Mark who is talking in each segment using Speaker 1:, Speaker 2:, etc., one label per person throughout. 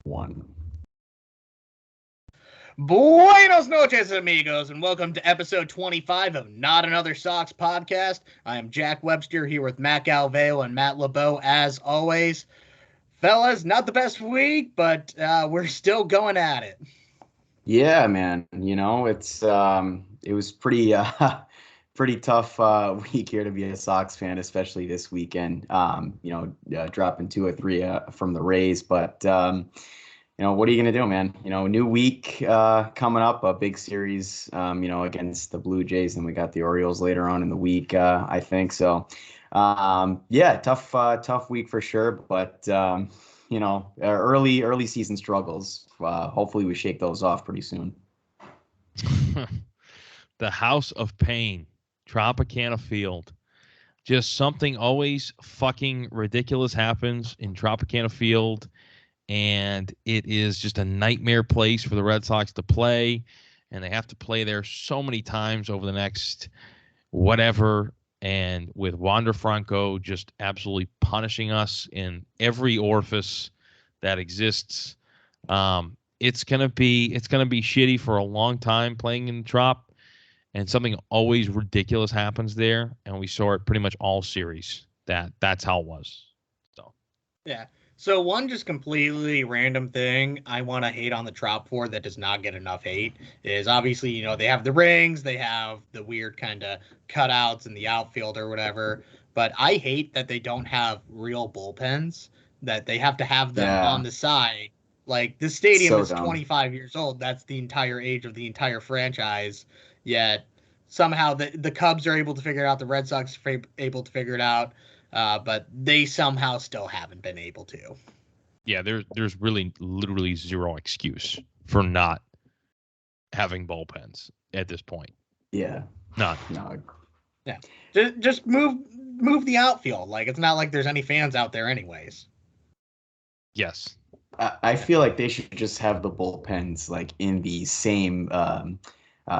Speaker 1: One.
Speaker 2: Buenos noches, amigos, and welcome to episode 25 of Not Another Sox podcast. I am Jack Webster here with Matt Galveo and Matt LeBeau, as always. Fellas, not the best week, but we're still going at it.
Speaker 1: Yeah, man. It was pretty pretty tough week here to be a Sox fan, especially this weekend. Dropping 2 or 3 from the Rays, but what are you gonna do, man? New week coming up, a big series, against the Blue Jays, and we got the Orioles later on in the week, I think. So, yeah, tough week for sure, but early season struggles. Hopefully we shake those off pretty soon.
Speaker 3: The House of Pain, Tropicana Field. Just something always fucking ridiculous happens in Tropicana Field, and it is just a nightmare place for the Red Sox to play, and they have to play there so many times over the next whatever, and with Wander Franco just absolutely punishing us in every orifice that exists. It's gonna be shitty for a long time playing in Trop, and something always ridiculous happens there, and we saw it pretty much all series. That's how it was. So
Speaker 2: yeah. So one just completely random thing I want to hate on the Trop for that does not get enough hate is obviously, they have the rings, they have the weird kind of cutouts in the outfield or whatever, but I hate that they don't have real bullpens, that they have to have them on the side. Like, the stadium is 25 years old. That's the entire age of the entire franchise. Yet somehow the Cubs are able to figure it out. The Red Sox are able to figure it out. But they somehow still haven't been able to.
Speaker 3: Yeah, there's really literally zero excuse for not having bullpens at this point.
Speaker 1: Yeah.
Speaker 3: None.
Speaker 1: No.
Speaker 2: Yeah. Just move the outfield. Like, it's not like there's any fans out there anyways.
Speaker 3: Yes.
Speaker 1: I feel like they should just have the bullpens like in the same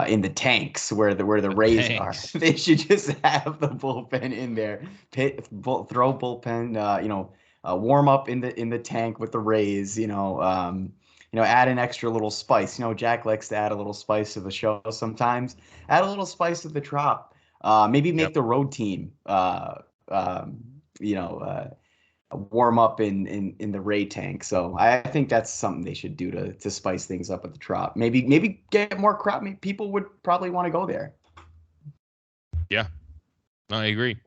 Speaker 1: in the tanks where the Rays are. They should just have the bullpen in there. Throw bullpen, warm up in the tank with the Rays. Add an extra little spice. Jack likes to add a little spice to the show sometimes. Add a little spice to the Trop. Maybe make the road team. Warm up in the Ray tank. So I think that's something they should do to spice things up at the Trop. Maybe get more crowd. People would probably want to go there.
Speaker 3: Yeah, I agree.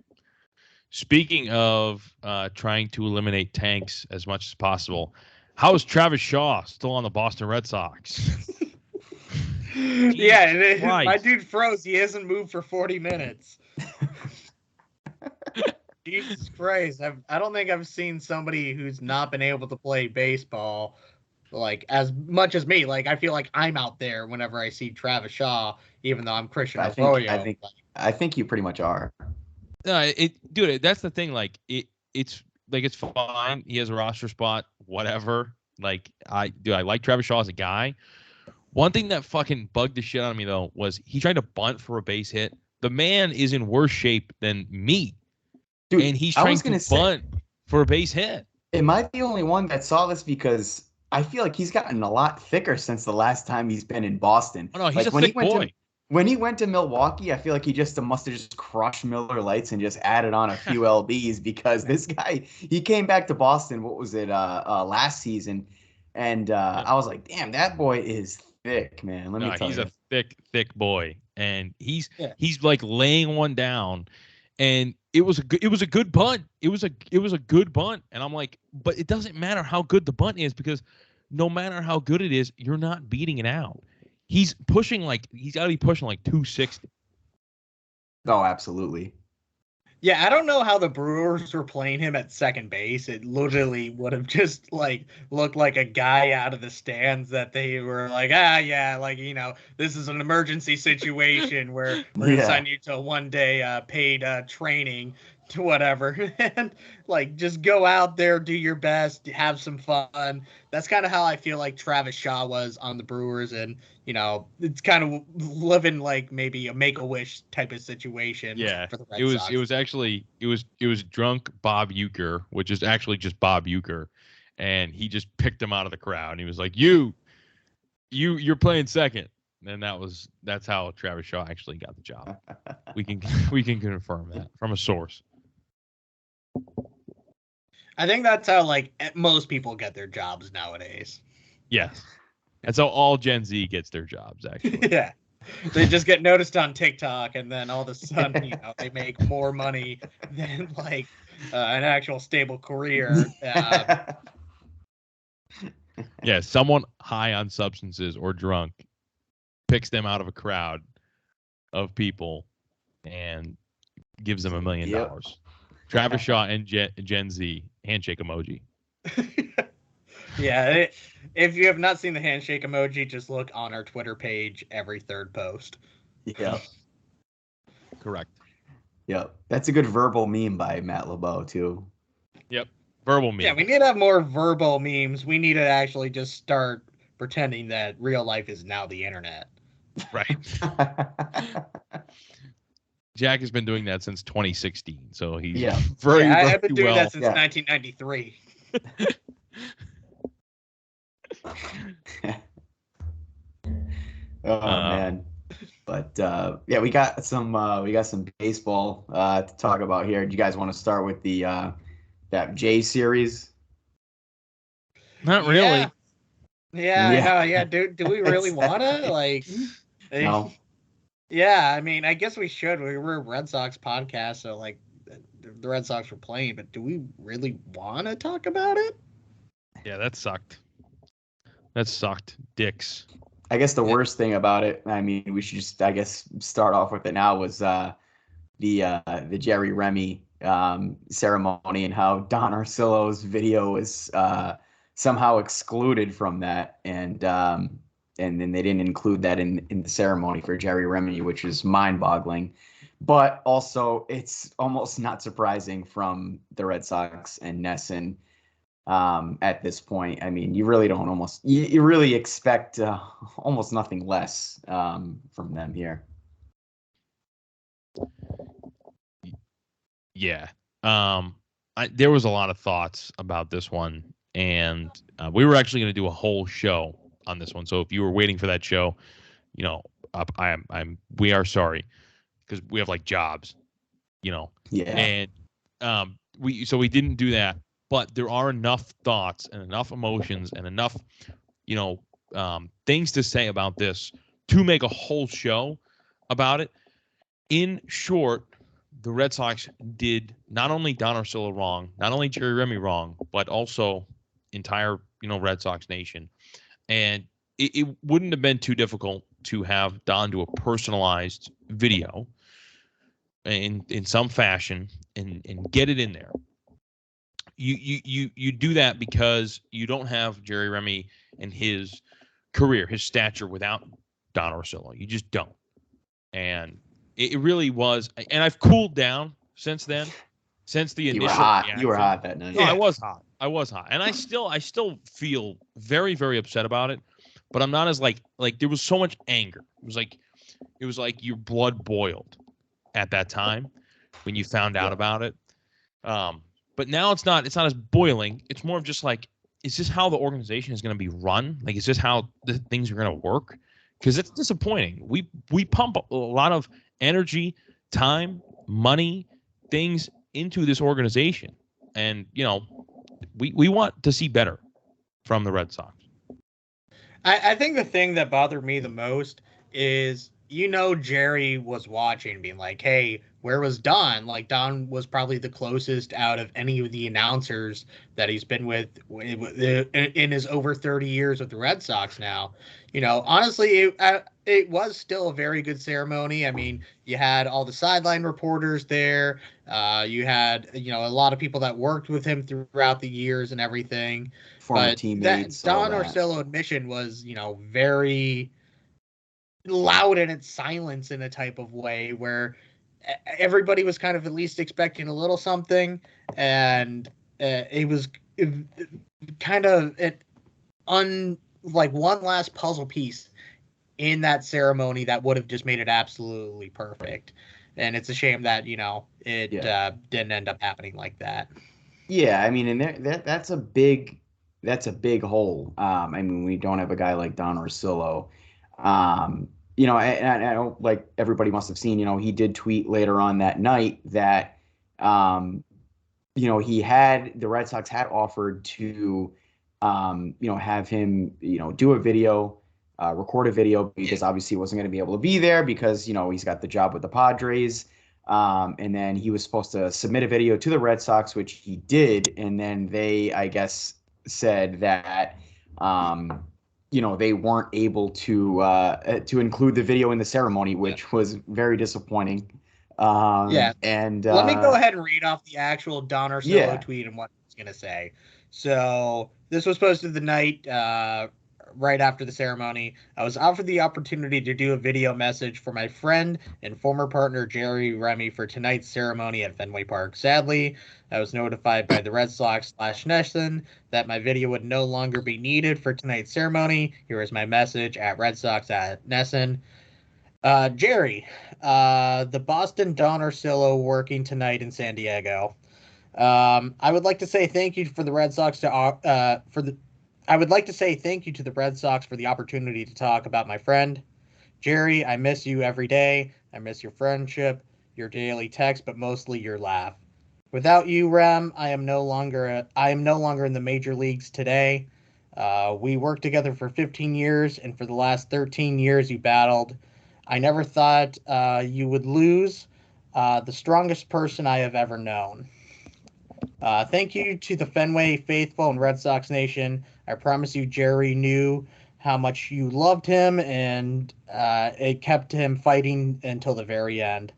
Speaker 3: Speaking of trying to eliminate tanks as much as possible, how is Travis Shaw still on the Boston Red Sox?
Speaker 2: Yeah, my dude froze. He hasn't moved for 40 minutes. Jesus Christ. I don't think I've seen somebody who's not been able to play baseball like as much as me. Like, I feel like I'm out there whenever I see Travis Shaw, even though I'm Christian Arroyo.
Speaker 1: I think you pretty much are.
Speaker 3: No, dude, that's the thing. Like, it's fine. He has a roster spot, whatever. Like, I like Travis Shaw as a guy. One thing that fucking bugged the shit out of me though was he tried to bunt for a base hit. The man is in worse shape than me. Dude, and he's trying to bunt for a base hit.
Speaker 1: Am I the only one that saw this? Because I feel like he's gotten a lot thicker since the last time he's been in Boston.
Speaker 3: Oh, no, he's a thick boy.
Speaker 1: When he went to Milwaukee, I feel like he must have just crushed Miller Lights and just added on a few LBs because this guy, he came back to Boston, what was it, last season, and I was like, damn, that boy is thick, man. Let me tell you.
Speaker 3: He's a thick boy, and he's like laying one down. And it was a good bunt. It was a good bunt. And I'm like, but it doesn't matter how good the bunt is because no matter how good it is, you're not beating it out. He's got to be pushing like 260.
Speaker 1: Oh, absolutely.
Speaker 2: Yeah, I don't know how the Brewers were playing him at second base. It literally would have just looked like a guy out of the stands that they were like, this is an emergency situation where we're going to send you to a one-day paid training to whatever. And just go out there, do your best, have some fun. That's kind of how I feel like Travis Shaw was on the Brewers. And, it's kind of living like maybe a Make-A-Wish type of situation.
Speaker 3: Yeah,
Speaker 2: for the Red Sox.
Speaker 3: It was drunk Bob Uecker, which is actually just Bob Uecker. and he just picked him out of the crowd. And he was like, you're playing second. And that's how Travis Shaw actually got the job. We can confirm that from a source.
Speaker 2: I think that's how like most people get their jobs nowadays.
Speaker 3: Yes. That's how all Gen Z gets their jobs, actually.
Speaker 2: Yeah. They just get noticed on TikTok, and then all of a sudden, they make more money than like an actual stable career.
Speaker 3: Yeah, someone high on substances or drunk picks them out of a crowd of people and gives them $1 million. Travis Shaw and Gen Z handshake emoji.
Speaker 2: Yeah, if you have not seen the handshake emoji, just look on our Twitter page every third post.
Speaker 1: Yep.
Speaker 3: Correct.
Speaker 1: Yep. That's a good verbal meme by Matt LeBeau, too.
Speaker 3: Yep. Verbal meme.
Speaker 2: Yeah, we need to have more verbal memes. We need to actually just start pretending that real life is now the internet.
Speaker 3: Right. Jack has been doing that since 2016, so he's very
Speaker 2: I've been doing
Speaker 3: well.
Speaker 2: that since 1993.
Speaker 1: Oh man. But we got some baseball to talk about here. Do you guys want to start with the that J series?
Speaker 3: Not really.
Speaker 2: Yeah. Do we really want to like?
Speaker 1: No.
Speaker 2: Yeah, I mean, I guess we should. We're a Red Sox podcast, so like the Red Sox were playing, but do we really want to talk about it?
Speaker 3: Yeah, that sucked. That sucked. Dicks.
Speaker 1: I guess the worst thing about it, I mean, we should just, I guess, start off with it now, was the Jerry Remy ceremony, and how Don Orsillo's video was somehow excluded from that, and then they didn't include that in the ceremony for Jerry Remy, which is mind-boggling. But also, it's almost not surprising from the Red Sox and NESN. At this point, I mean, you really don't you really expect almost nothing less from them here.
Speaker 3: Yeah. There was a lot of thoughts about this one, and we were actually going to do a whole show on this one. So if you were waiting for that show, we are sorry, because we have like jobs,
Speaker 1: Yeah.
Speaker 3: And we didn't do that. But there are enough thoughts and enough emotions and enough, things to say about this to make a whole show about it. In short, the Red Sox did not only Don Orsillo wrong, not only Jerry Remy wrong, but also entire, Red Sox nation. And it wouldn't have been too difficult to have Don do a personalized video in some fashion and get it in there. You do that because you don't have Jerry Remy and his career, his stature without Don Orsillo. You just don't. And it really was. And I've cooled down since then, since the initial.
Speaker 1: You were hot that night.
Speaker 3: No, I was hot. And I still feel very, very upset about it. But I'm not as like there was so much anger. It was like your blood boiled at that time when you found out about it. But now it's not as boiling. It's more of just like, is this how the organization is going to be run? Like, is this how the things are going to work? Because it's disappointing. We pump a lot of energy, time, money, things into this organization. And, we want to see better from the Red Sox.
Speaker 2: I think the thing that bothered me the most is, Jerry was watching, being like, hey, where was Don? Like, Don was probably the closest out of any of the announcers that he's been with in his over 30 years with the Red Sox now. Honestly, it was still a very good ceremony. I mean, you had all the sideline reporters there. You had, a lot of people that worked with him throughout the years and everything.
Speaker 1: Former teammates.
Speaker 2: Don Orsillo admission was, very loud in its silence in a type of way where everybody was kind of at least expecting a little something, and it was kind of like one last puzzle piece in that ceremony that would have just made it absolutely perfect. And it's a shame that it didn't end up happening like that.
Speaker 1: Yeah, I mean, and that's a big that's a big hole. I mean, we don't have a guy like Don Orsillo. And I don't, like, everybody must have seen, he did tweet later on that night that, um, the Red Sox had offered to, have him, do a video, record a video, because obviously he wasn't going to be able to be there because, he's got the job with the Padres. And then he was supposed to submit a video to the Red Sox, which he did. And then they, I guess, said that, they weren't able to include the video in the ceremony, which was very disappointing.
Speaker 2: Yeah.
Speaker 1: And
Speaker 2: Let me go ahead and read off the actual Don Orsillo
Speaker 1: yeah.
Speaker 2: tweet and what he's going to say. So this was posted the night right after the ceremony. I was offered the opportunity to do a video message for my friend and former partner Jerry Remy for tonight's ceremony at Fenway Park. Sadly, I was notified by the Red Sox / NESN that my video would no longer be needed for tonight's ceremony. Here is my message at Red Sox at NESN. Jerry, the Boston Don Orsillo working tonight in San Diego. I would like to say thank you for the Red Sox I would like to say thank you to the Red Sox for the opportunity to talk about my friend. Jerry, I miss you every day. I miss your friendship, your daily text, but mostly your laugh. Without you, Rem, I am no longer in the major leagues today. We worked together for 15 years, and for the last 13 years, you battled. I never thought you would lose. The strongest person I have ever known. Thank you to the Fenway faithful and Red Sox Nation. I promise you, Jerry knew how much you loved him, and it kept him fighting until the very end.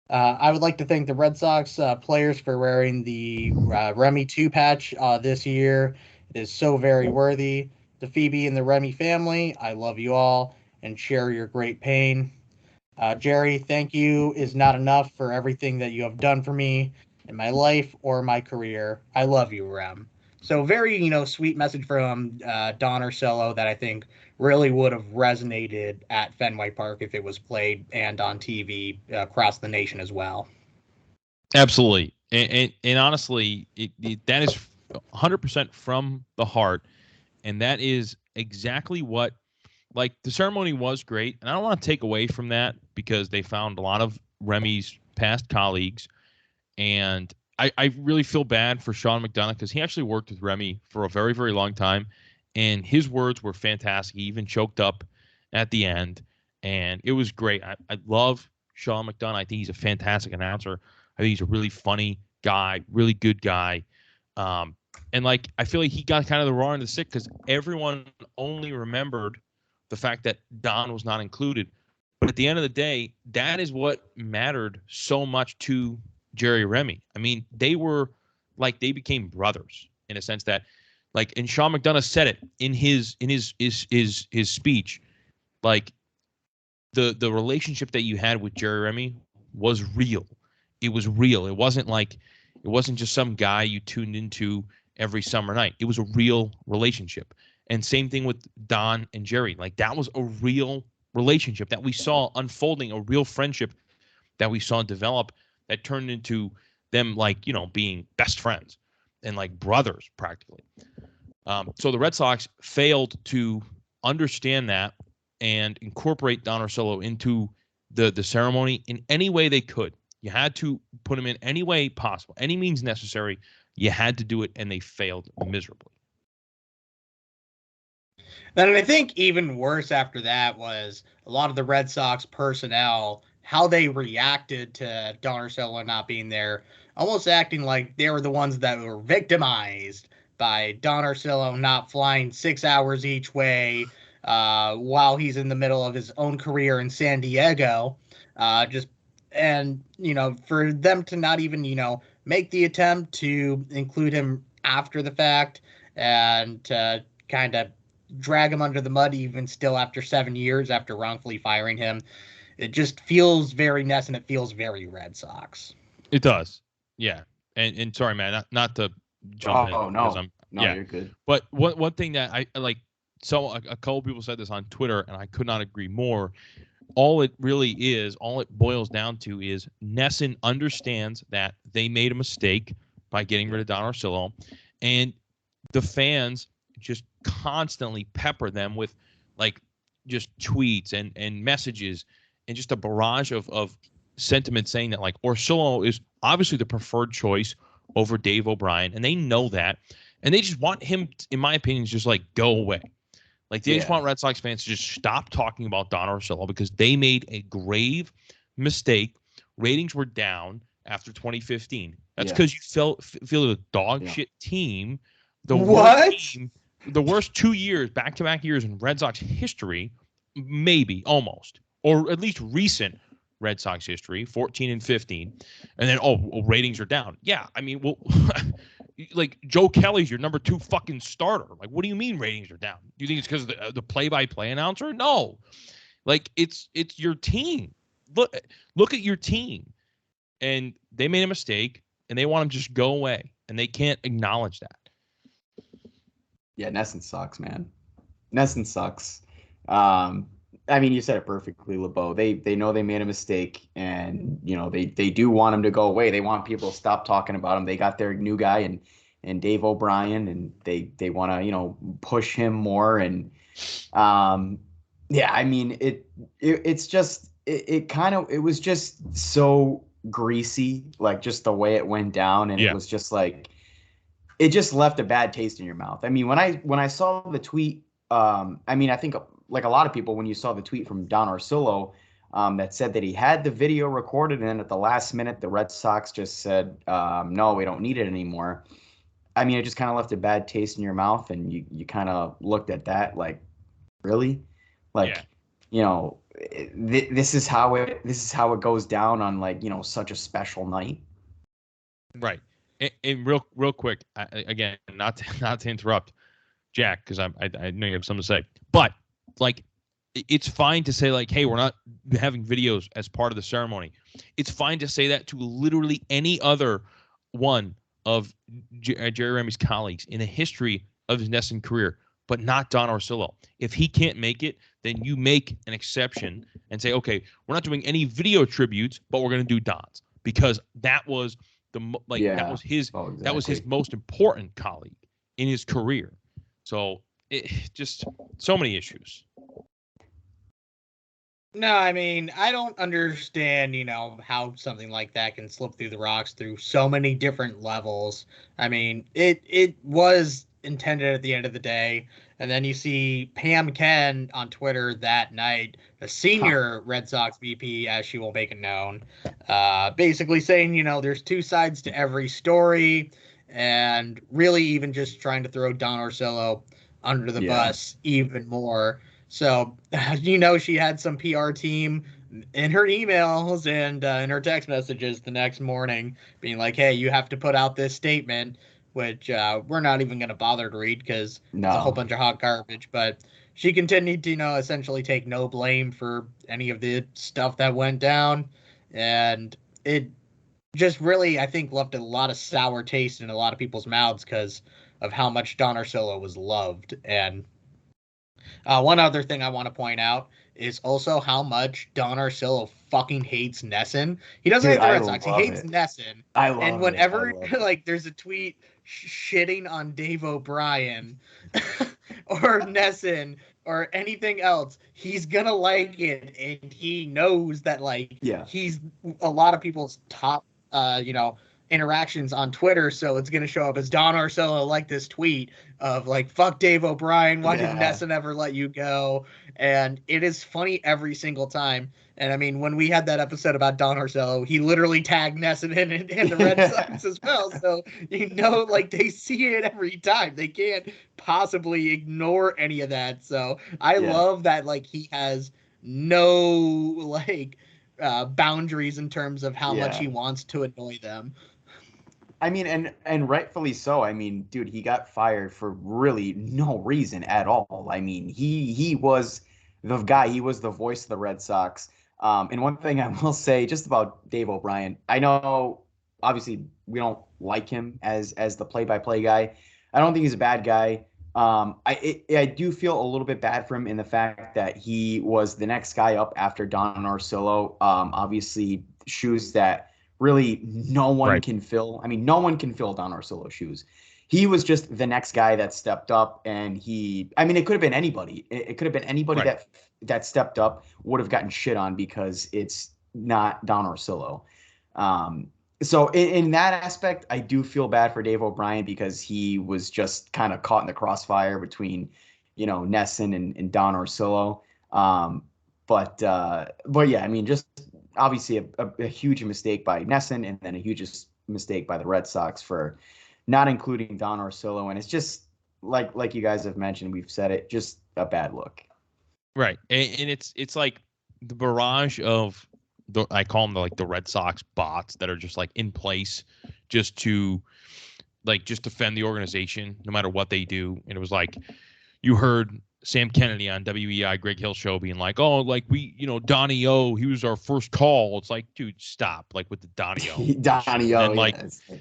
Speaker 2: I would like to thank the Red Sox players for wearing the Remy 2 patch this year. It is so very worthy. To Phoebe and the Remy family, I love you all and share your great pain. Jerry, thank you is not enough for everything that you have done for me in my life or my career. I love you, Rem. So very, sweet message from Don Orsillo that I think really would have resonated at Fenway Park if it was played and on TV across the nation as well.
Speaker 3: Absolutely. And honestly, that is 100% from the heart. And that is exactly what, like, the ceremony was great. And I don't want to take away from that because they found a lot of Remy's past colleagues. And I really feel bad for Sean McDonough because he actually worked with Remy for a very, very long time. And his words were fantastic. He even choked up at the end. And it was great. I love Sean McDonough. I think he's a fantastic announcer. I think he's a really funny guy, really good guy. And like, I feel like he got kind of the raw end of the stick because everyone only remembered the fact that Don was not included. But at the end of the day, that is what mattered so much to Jerry Remy. I mean, they became brothers in a sense that, like, and Sean McDonough said it in his speech, like, the relationship that you had with Jerry Remy was real. It was real. It wasn't just some guy you tuned into every summer night. It was a real relationship. And same thing with Don and Jerry. Like, that was a real relationship that we saw unfolding, a real friendship that we saw develop that turned into them, like, being best friends and like brothers practically. So the Red Sox failed to understand that and incorporate Don Orsillo into the ceremony in any way they could. You had to put him in any way possible, any means necessary. You had to do it, and they failed miserably.
Speaker 2: And I think even worse after that was a lot of the Red Sox personnel, how they reacted to Don Orsillo not being there, almost acting like they were the ones that were victimized by Don Orsillo not flying 6 hours each way while he's in the middle of his own career in San Diego. For them to not even, make the attempt to include him after the fact and to kind of drag him under the mud even still after 7 years after wrongfully firing him. It just feels very NESN, and it feels very Red Sox.
Speaker 3: It does. Yeah. And sorry, man, not to jump in because
Speaker 1: you're good.
Speaker 3: But one thing that I like, so a couple people said this on Twitter, and I could not agree more. All it boils down to is NESN understands that they made a mistake by getting rid of Don Orsillo, and the fans just constantly pepper them with like just tweets and messages and just a barrage of sentiment saying that like Orsillo is obviously the preferred choice over Dave O'Brien, and they know that, and they just want him, in my opinion, to just like go away. Like they just want Red Sox fans to just stop talking about Don Orsillo because they made a grave mistake. Ratings were down after 2015. That's because you feel a dog shit team. The worst 2 years, back-to-back years in Red Sox history, maybe almost, or at least recent Red Sox history, 14 and 15, and then ratings are down. Yeah, I mean, well, like Joe Kelly's your number 2 fucking starter. Like, what do you mean ratings are down? Do you think it's because of the play-by-play announcer? No, like it's your team. Look at your team, and they made a mistake, and they want him to just go away, and they can't acknowledge that.
Speaker 1: Yeah, NESN sucks, man. NESN sucks. I mean, you said it perfectly, LeBeau. They know they made a mistake, and they do want him to go away. They want people to stop talking about him. They got their new guy and Dave O'Brien, and they want to push him more. And yeah, I mean it was just so greasy, like just the way it went down, and it was just like it just left a bad taste in your mouth. I mean, when I saw the tweet, I mean, I think like a lot of people, when you saw the tweet from Don Orsillo that said that he had the video recorded, and then at the last minute, the Red Sox just said, no, we don't need it anymore. I mean, it just kind of left a bad taste in your mouth, and you kind of looked at that like, really? Like, this is how it goes down on like, such a special night.
Speaker 3: Right. And real quick, again, not to interrupt Jack, because I know you have something to say, but like, it's fine to say like, hey, we're not having videos as part of the ceremony. It's fine to say that to literally any other one of Jerry Remy's colleagues in the history of his NESN career, but not Don Orsillo. If he can't make it, then you make an exception and say, okay, we're not doing any video tributes, but we're going to do Don's, because that was that was his most important colleague in his career. So it just so many issues.
Speaker 2: No, I mean, I don't understand, how something like that can slip through the rocks through so many different levels. I mean, it was intended at the end of the day. And then you see Pam Ken on Twitter that night, the senior Red Sox VP, as she will make it known, basically saying, there's two sides to every story, and really even just trying to throw Don Orsillo under the bus even more. So, she had some PR team in her emails and in her text messages the next morning being like, hey, you have to put out this statement, which we're not even going to bother to read because it's a whole bunch of hot garbage. But she continued to, essentially take no blame for any of the stuff that went down. And it just really, I think, left a lot of sour taste in a lot of people's mouths because of how much Don Orsillo was loved. And one other thing I want to point out is also how much Don Orsillo fucking hates NESN. He doesn't hate the Red Sox. He hates NESN. And whenever like there's a tweet shitting on Dave O'Brien or NESN or anything else, he's gonna like it, and he knows that he's a lot of people's top interactions on Twitter, so it's gonna show up as Don Orsillo like this tweet of like, fuck Dave O'Brien, why did NESN ever let you go? And it is funny every single time. And I mean, when we had that episode about Don Orsillo, he literally tagged NESN and the Red Sox as well. So they see it every time. They can't possibly ignore any of that. So I love that he has no boundaries in terms of how much he wants to annoy them.
Speaker 1: I mean, and rightfully so. I mean, dude, he got fired for really no reason at all. I mean, he was the guy. He was the voice of the Red Sox. And one thing I will say just about Dave O'Brien, I know obviously we don't like him as the play-by-play guy. I don't think he's a bad guy. I do feel a little bit bad for him in the fact that he was the next guy up after Don Orsillo. Obviously, shoes that really no one can fill. I mean, no one can fill Don Orsillo's shoes. he was just the next guy that stepped up, and I mean, it could have been anybody. It could have been anybody
Speaker 3: Right.
Speaker 1: that stepped up would have gotten shit on because it's not Don Orsillo. So in that aspect, I do feel bad for Dave O'Brien because he was just kind of caught in the crossfire between, NESN and Don Orsillo. But yeah, I mean, just obviously a huge mistake by NESN, and then a huge mistake by the Red Sox for not including Don Orsillo. And it's just like you guys have mentioned, we've said it, just a bad look.
Speaker 3: Right. And it's like the barrage of I call them the Red Sox bots that are just like in place just to just defend the organization no matter what they do. And it was like you heard Sam Kennedy on WEI Greg Hill show being like, oh, like Donnie O, he was our first call. It's like, dude, stop, like with the Donnie O.
Speaker 1: Donnie O,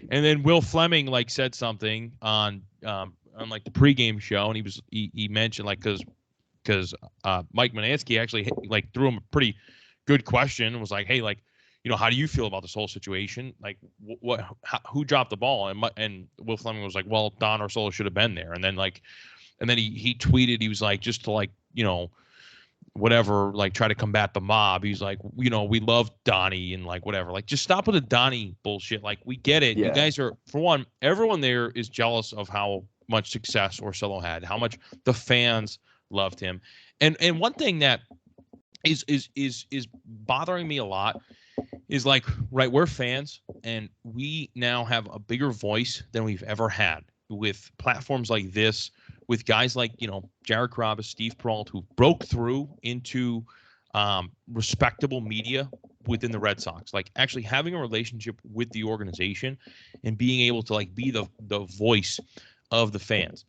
Speaker 3: and then Will Fleming said something on like the pregame show, and he mentioned because Mike Manansky actually threw him a pretty good question and was like, hey, how do you feel about this whole situation? Like, who dropped the ball? And Will Fleming was like, well, Don Orsillo should have been there. And then he tweeted, he was like, just to whatever, try to combat the mob. He's like, we love Donnie and whatever. Just stop with the Donnie bullshit. We get it.
Speaker 1: Yeah.
Speaker 3: You guys are, for one, everyone there is jealous of how much success Orsillo had, how much the fans loved him. And one thing that is bothering me a lot is right, we're fans, and we now have a bigger voice than we've ever had with platforms like this, with guys like Jared Carrabis, Steve Peralt, who broke through into respectable media within the Red Sox, actually having a relationship with the organization and being able to be the voice of the fans.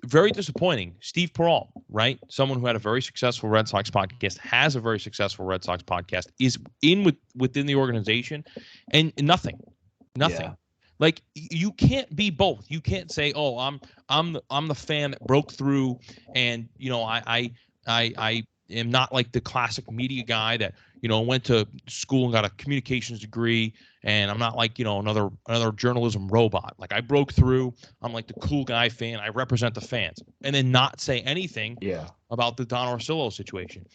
Speaker 3: Very disappointing. Steve Peralt, right? Someone who had a very successful Red Sox podcast, has a very successful Red Sox podcast, is within the organization, and nothing.
Speaker 1: Yeah.
Speaker 3: You can't be both. You can't say, "Oh, I'm the fan that broke through, and I am not like the classic media guy that went to school and got a communications degree, and I'm not another journalism robot. I broke through. I'm the cool guy fan. I represent the fans," and then not say anything about the Don Orsillo situation.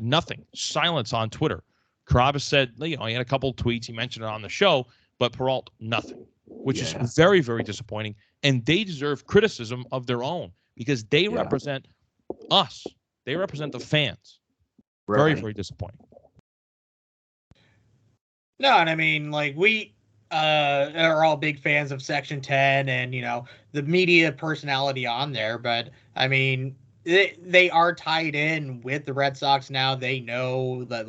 Speaker 3: Nothing. Silence on Twitter. Carrabis said, he had a couple of tweets. He mentioned it on the show, but Peralt, nothing, which is very, very disappointing. And they deserve criticism of their own because they represent us. They represent the fans.
Speaker 1: Right.
Speaker 3: Very, very disappointing.
Speaker 2: No, and I mean, we are all big fans of Section 10 and, the media personality on there. But, I mean, they are tied in with the Red Sox now. They know that,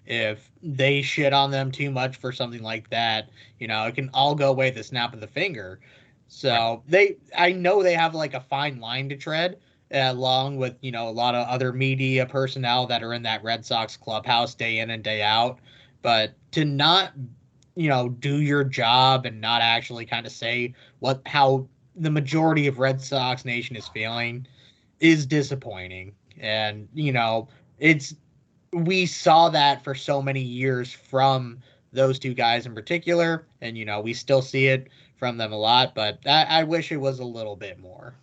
Speaker 2: if they shit on them too much for something like that, it can all go away at the snap of the finger. So I know they have, a fine line to tread, along with, a lot of other media personnel that are in that Red Sox clubhouse day in and day out. But to not, do your job and not actually kind of say how the majority of Red Sox Nation is feeling is disappointing. And, we saw that for so many years from those two guys in particular. And, we still see it from them a lot, but I wish it was a little bit more.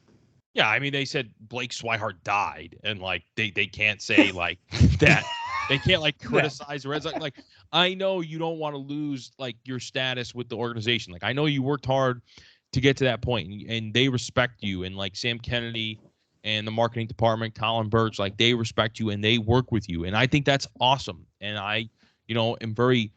Speaker 3: Yeah, I mean, they said Blake Swihart died, and they can't say that. They can't criticize the Red Sox. I know you don't want to lose your status with the organization. I know you worked hard to get to that point, and they respect you. And Sam Kennedy and the marketing department, Colin Birch, they respect you and they work with you. And I think that's awesome. And I, am very,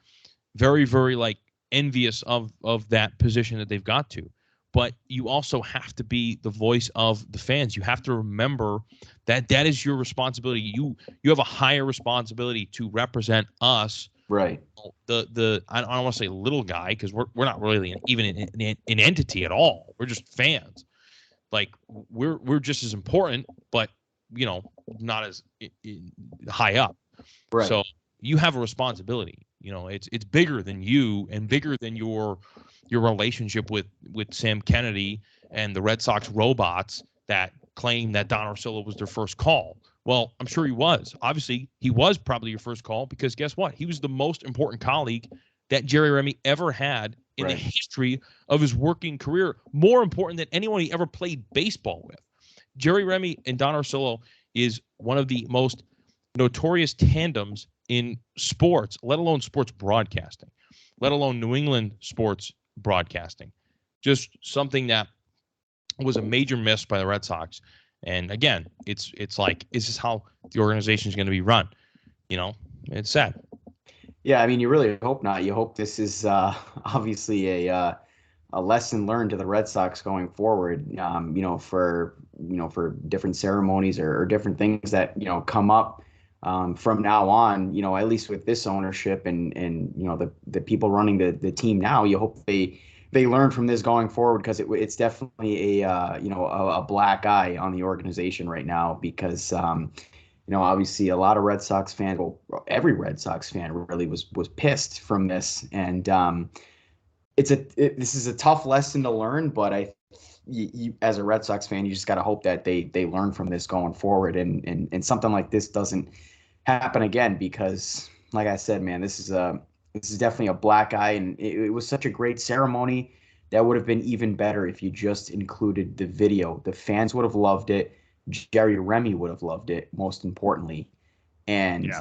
Speaker 3: very, very envious of that position that they've got to. But you also have to be the voice of the fans. You have to remember that is your responsibility. You have a higher responsibility to represent us.
Speaker 1: Right.
Speaker 3: I don't want to say little guy, because we're not really even an entity at all. We're just fans. We're just as important, but not as high up.
Speaker 1: Right.
Speaker 3: So you have a responsibility. It's bigger than you and bigger than your relationship with Sam Kennedy and the Red Sox robots that claim that Don Orsillo was their first call. Well, I'm sure he was. Obviously, he was probably your first call because guess what? He was the most important colleague that Jerry Remy ever had in the history of his working career, more important than anyone he ever played baseball with. Jerry Remy and Don Orsillo is one of the most notorious tandems in sports, let alone sports broadcasting, let alone New England sports broadcasting. Just something that was a major miss by the Red Sox. And again, it's like, is this how the organization is going to be run? You know, it's sad.
Speaker 1: Yeah, I mean, you really hope not. You hope this is obviously a lesson learned to the Red Sox going forward. For different ceremonies or different things that come up from now on. At least with this ownership and the people running the team now, you hope they learn from this going forward, because it's definitely a black eye on the organization right now, because obviously a lot of Red Sox fans, well, every Red Sox fan really was pissed from this, and this is a tough lesson to learn, but you as a Red Sox fan, you just got to hope that they learn from this going forward, and something like this doesn't happen again, because like I said, man, this is definitely a black eye, and it was such a great ceremony that would have been even better if you just included the video. The fans would have loved it. Jerry Remy would have loved it, most importantly. And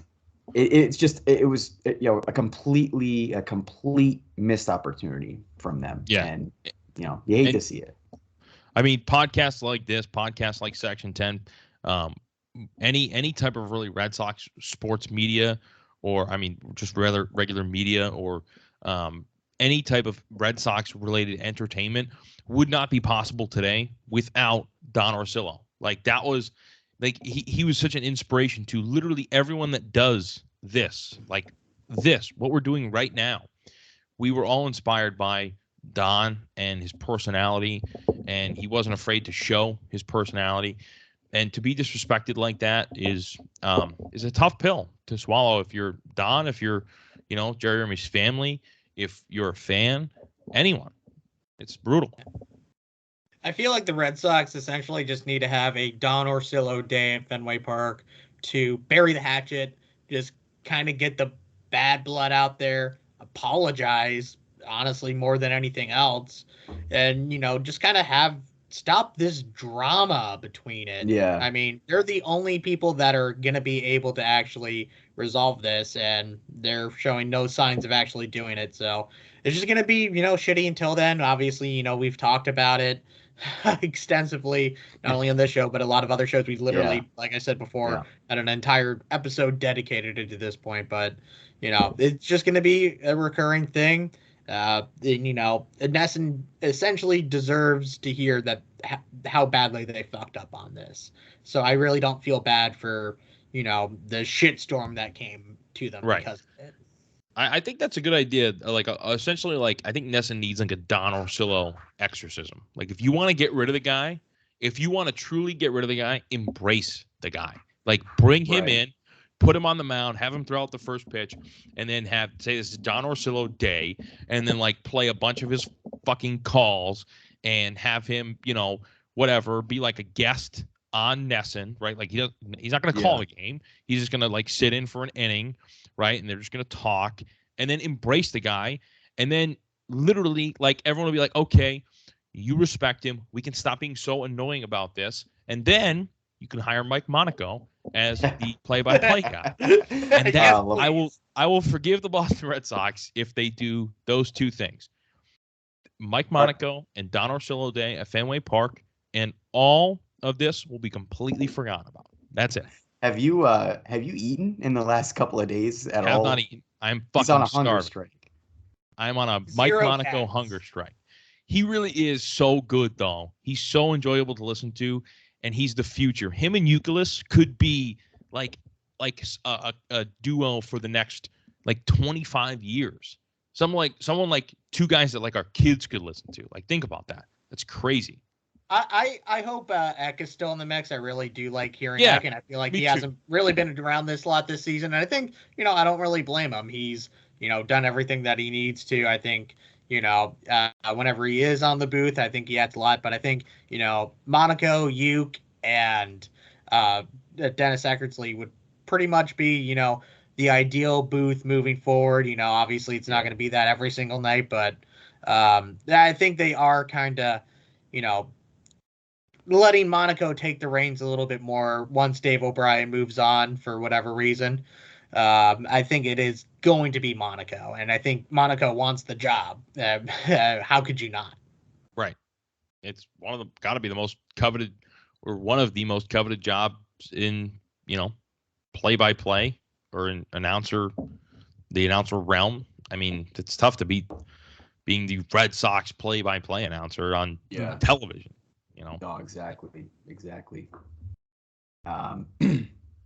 Speaker 1: it was a complete missed opportunity from them.
Speaker 3: Yeah.
Speaker 1: And you hate to see it.
Speaker 3: I mean, podcasts like this, podcasts like Section 10, any type of really Red Sox sports media, or I mean, just regular media, or any type of Red Sox related entertainment would not be possible today without Don Orsillo. Like, that was like he was such an inspiration to literally everyone that does this, like this, what we're doing right now. We were all inspired by Don and his personality, and he wasn't afraid to show his personality. And to be disrespected like that is a tough pill to swallow. If you're Don, if you're Jerry Remy's family, if you're a fan, anyone, it's brutal.
Speaker 2: I feel like the Red Sox essentially just need to have a Don Orsillo day at Fenway Park to bury the hatchet, just kind of get the bad blood out there, apologize, honestly, more than anything else, and, just kind of stop this drama between it.
Speaker 1: Yeah.
Speaker 2: I mean, they're the only people that are going to be able to actually resolve this, and they're showing no signs of actually doing it. So it's just going to be, shitty until then. Obviously, we've talked about it extensively, not only on this show, but a lot of other shows. We've literally, like I said before, had an entire episode dedicated to this point. But, it's just going to be a recurring thing. NESN essentially deserves to hear that how badly they fucked up on this. So I really don't feel bad for, the shitstorm that came to them because of it.
Speaker 3: I think that's a good idea. Like, essentially, like, I think NESN needs like a Don Orsillo exorcism. Like, if you want to get rid of the guy, if you want to truly get rid of the guy, embrace the guy. Like, bring him in, put him on the mound, have him throw out the first pitch, and then say this is Don Orsillo Day, and then like play a bunch of his fucking calls and have him, whatever, be like a guest on NESN, right? Like, he's not going to call a game. He's just going to like sit in for an inning, right? And they're just going to talk, and then embrace the guy. And then literally, like, everyone will be like, okay, you respect him. We can stop being so annoying about this. And then you can hire Mike Monaco as the play-by-play guy. And then I will forgive the Boston Red Sox if they do those two things. Mike Monaco and Don Orsillo Day at Fenway Park, and all of this will be completely forgotten about. That's it.
Speaker 1: Have you eaten in the last couple of days at all?
Speaker 3: I have not eaten. I'm fucking
Speaker 1: He's on a
Speaker 3: starving.
Speaker 1: hunger strike.
Speaker 3: I'm on a Mike Monaco hunger strike. He really is so good, though. He's so enjoyable to listen to, and he's the future. Him and Euclid could be like a duo for the next like 25 years. Someone like two guys that like our kids could listen to. Like, think about that. That's crazy.
Speaker 2: I hope Eck is still in the mix. I really do like hearing Eck, and I feel like he hasn't really been around this lot this season. And I think, I don't really blame him. He's, done everything that he needs to. I think, whenever he is on the booth, I think he adds a lot. But I think, Monaco, Uke, and Dennis Eckersley would pretty much be, the ideal booth moving forward. Obviously it's not going to be that every single night, but I think they are kind of, letting Monaco take the reins a little bit more once Dave O'Brien moves on for whatever reason. I think it is going to be Monaco, and I think Monaco wants the job. How could you not?
Speaker 3: Right. It's got to be the most coveted, or one of the most coveted jobs in, play-by-play or in the announcer realm. I mean, it's tough to beat being the Red Sox play-by-play announcer on television.
Speaker 1: No, exactly.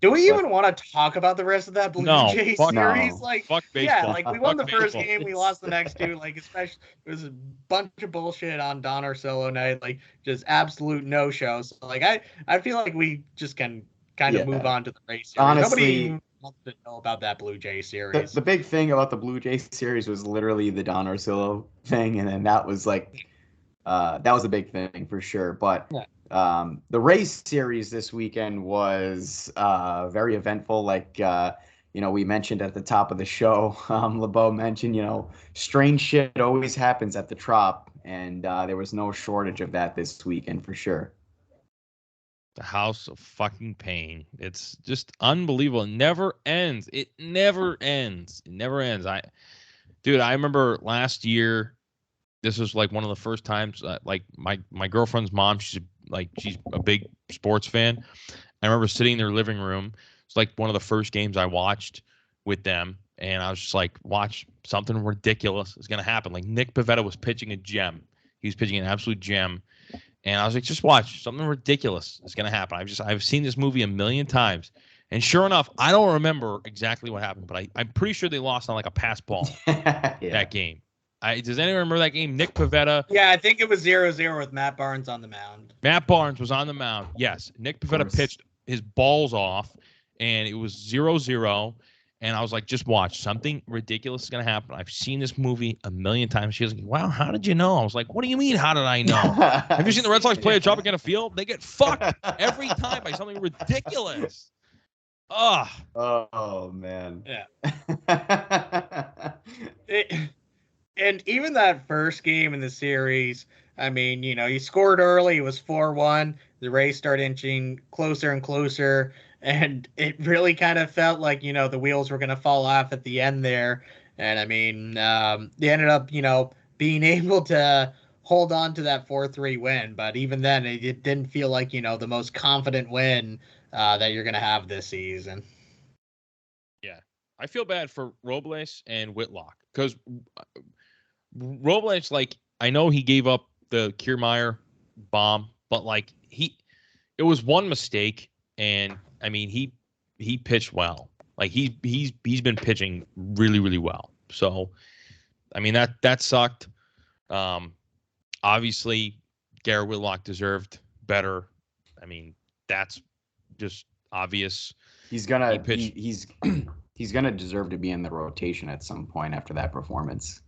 Speaker 2: Do we even want to talk about the rest of that Blue Jay series?
Speaker 3: No.
Speaker 2: Like,
Speaker 3: fuck baseball.
Speaker 2: we won the first
Speaker 3: baseball.
Speaker 2: game, we lost the next two. Like, especially it was a bunch of bullshit on Don Orsillo night, like just absolute no show. So, like, I feel like we just can kind of move on to the race series.
Speaker 1: Honestly,
Speaker 2: nobody wants to know about that Blue Jay series.
Speaker 1: The big thing about the Blue Jay series was literally the Don Orsillo thing, and then that was like that was a big thing for sure. But the Rays series this weekend was very eventful. Like we mentioned at the top of the show, LeBeau mentioned, strange shit always happens at the Trop, and there was no shortage of that this weekend for sure.
Speaker 3: The House of fucking Pain. It's just unbelievable. It never ends. It never ends. I remember last year. This was like one of the first times. Like my girlfriend's mom. She's a big sports fan. I remember sitting in their living room. It's like one of the first games I watched with them, and I was just like, watch, something ridiculous is gonna happen. Like Nick Pivetta was pitching a gem. He was pitching an absolute gem. And I was like, just watch, something ridiculous is going to happen. I've seen this movie a million times. And sure enough, I don't remember exactly what happened, but I'm pretty sure they lost on like a pass ball that game. Does anyone remember that game? Nick Pivetta.
Speaker 2: Yeah, I think it was 0-0 with Matt Barnes on the mound.
Speaker 3: Matt Barnes was on the mound. Yes. Nick Pivetta pitched his balls off, and it was 0-0. And I was like, just watch. Something ridiculous is going to happen. I've seen this movie a million times. She was like, wow, how did you know? I was like, what do you mean, how did I know? Have you seen the Red Sox play at Tropicana Field? They get fucked every time by something ridiculous.
Speaker 1: Oh, man.
Speaker 2: Yeah. And even that first game in the series, I mean, he scored early. It was 4-1. The Rays started inching closer and closer. And it really kind of felt like, the wheels were going to fall off at the end there. And I mean, they ended up, being able to hold on to that 4-3 win. But even then, it didn't feel like, the most confident win that you're going to have this season.
Speaker 3: Yeah. I feel bad for Robles and Whitlock because Robles, I know he gave up the Kiermaier bomb, but it was one mistake. And I mean, he pitched well. Like he's been pitching really, really well. So, I mean, that sucked. Obviously, Garrett Whitlock deserved better. I mean, that's just obvious.
Speaker 1: He's gonna he's gonna deserve to be in the rotation at some point after that performance.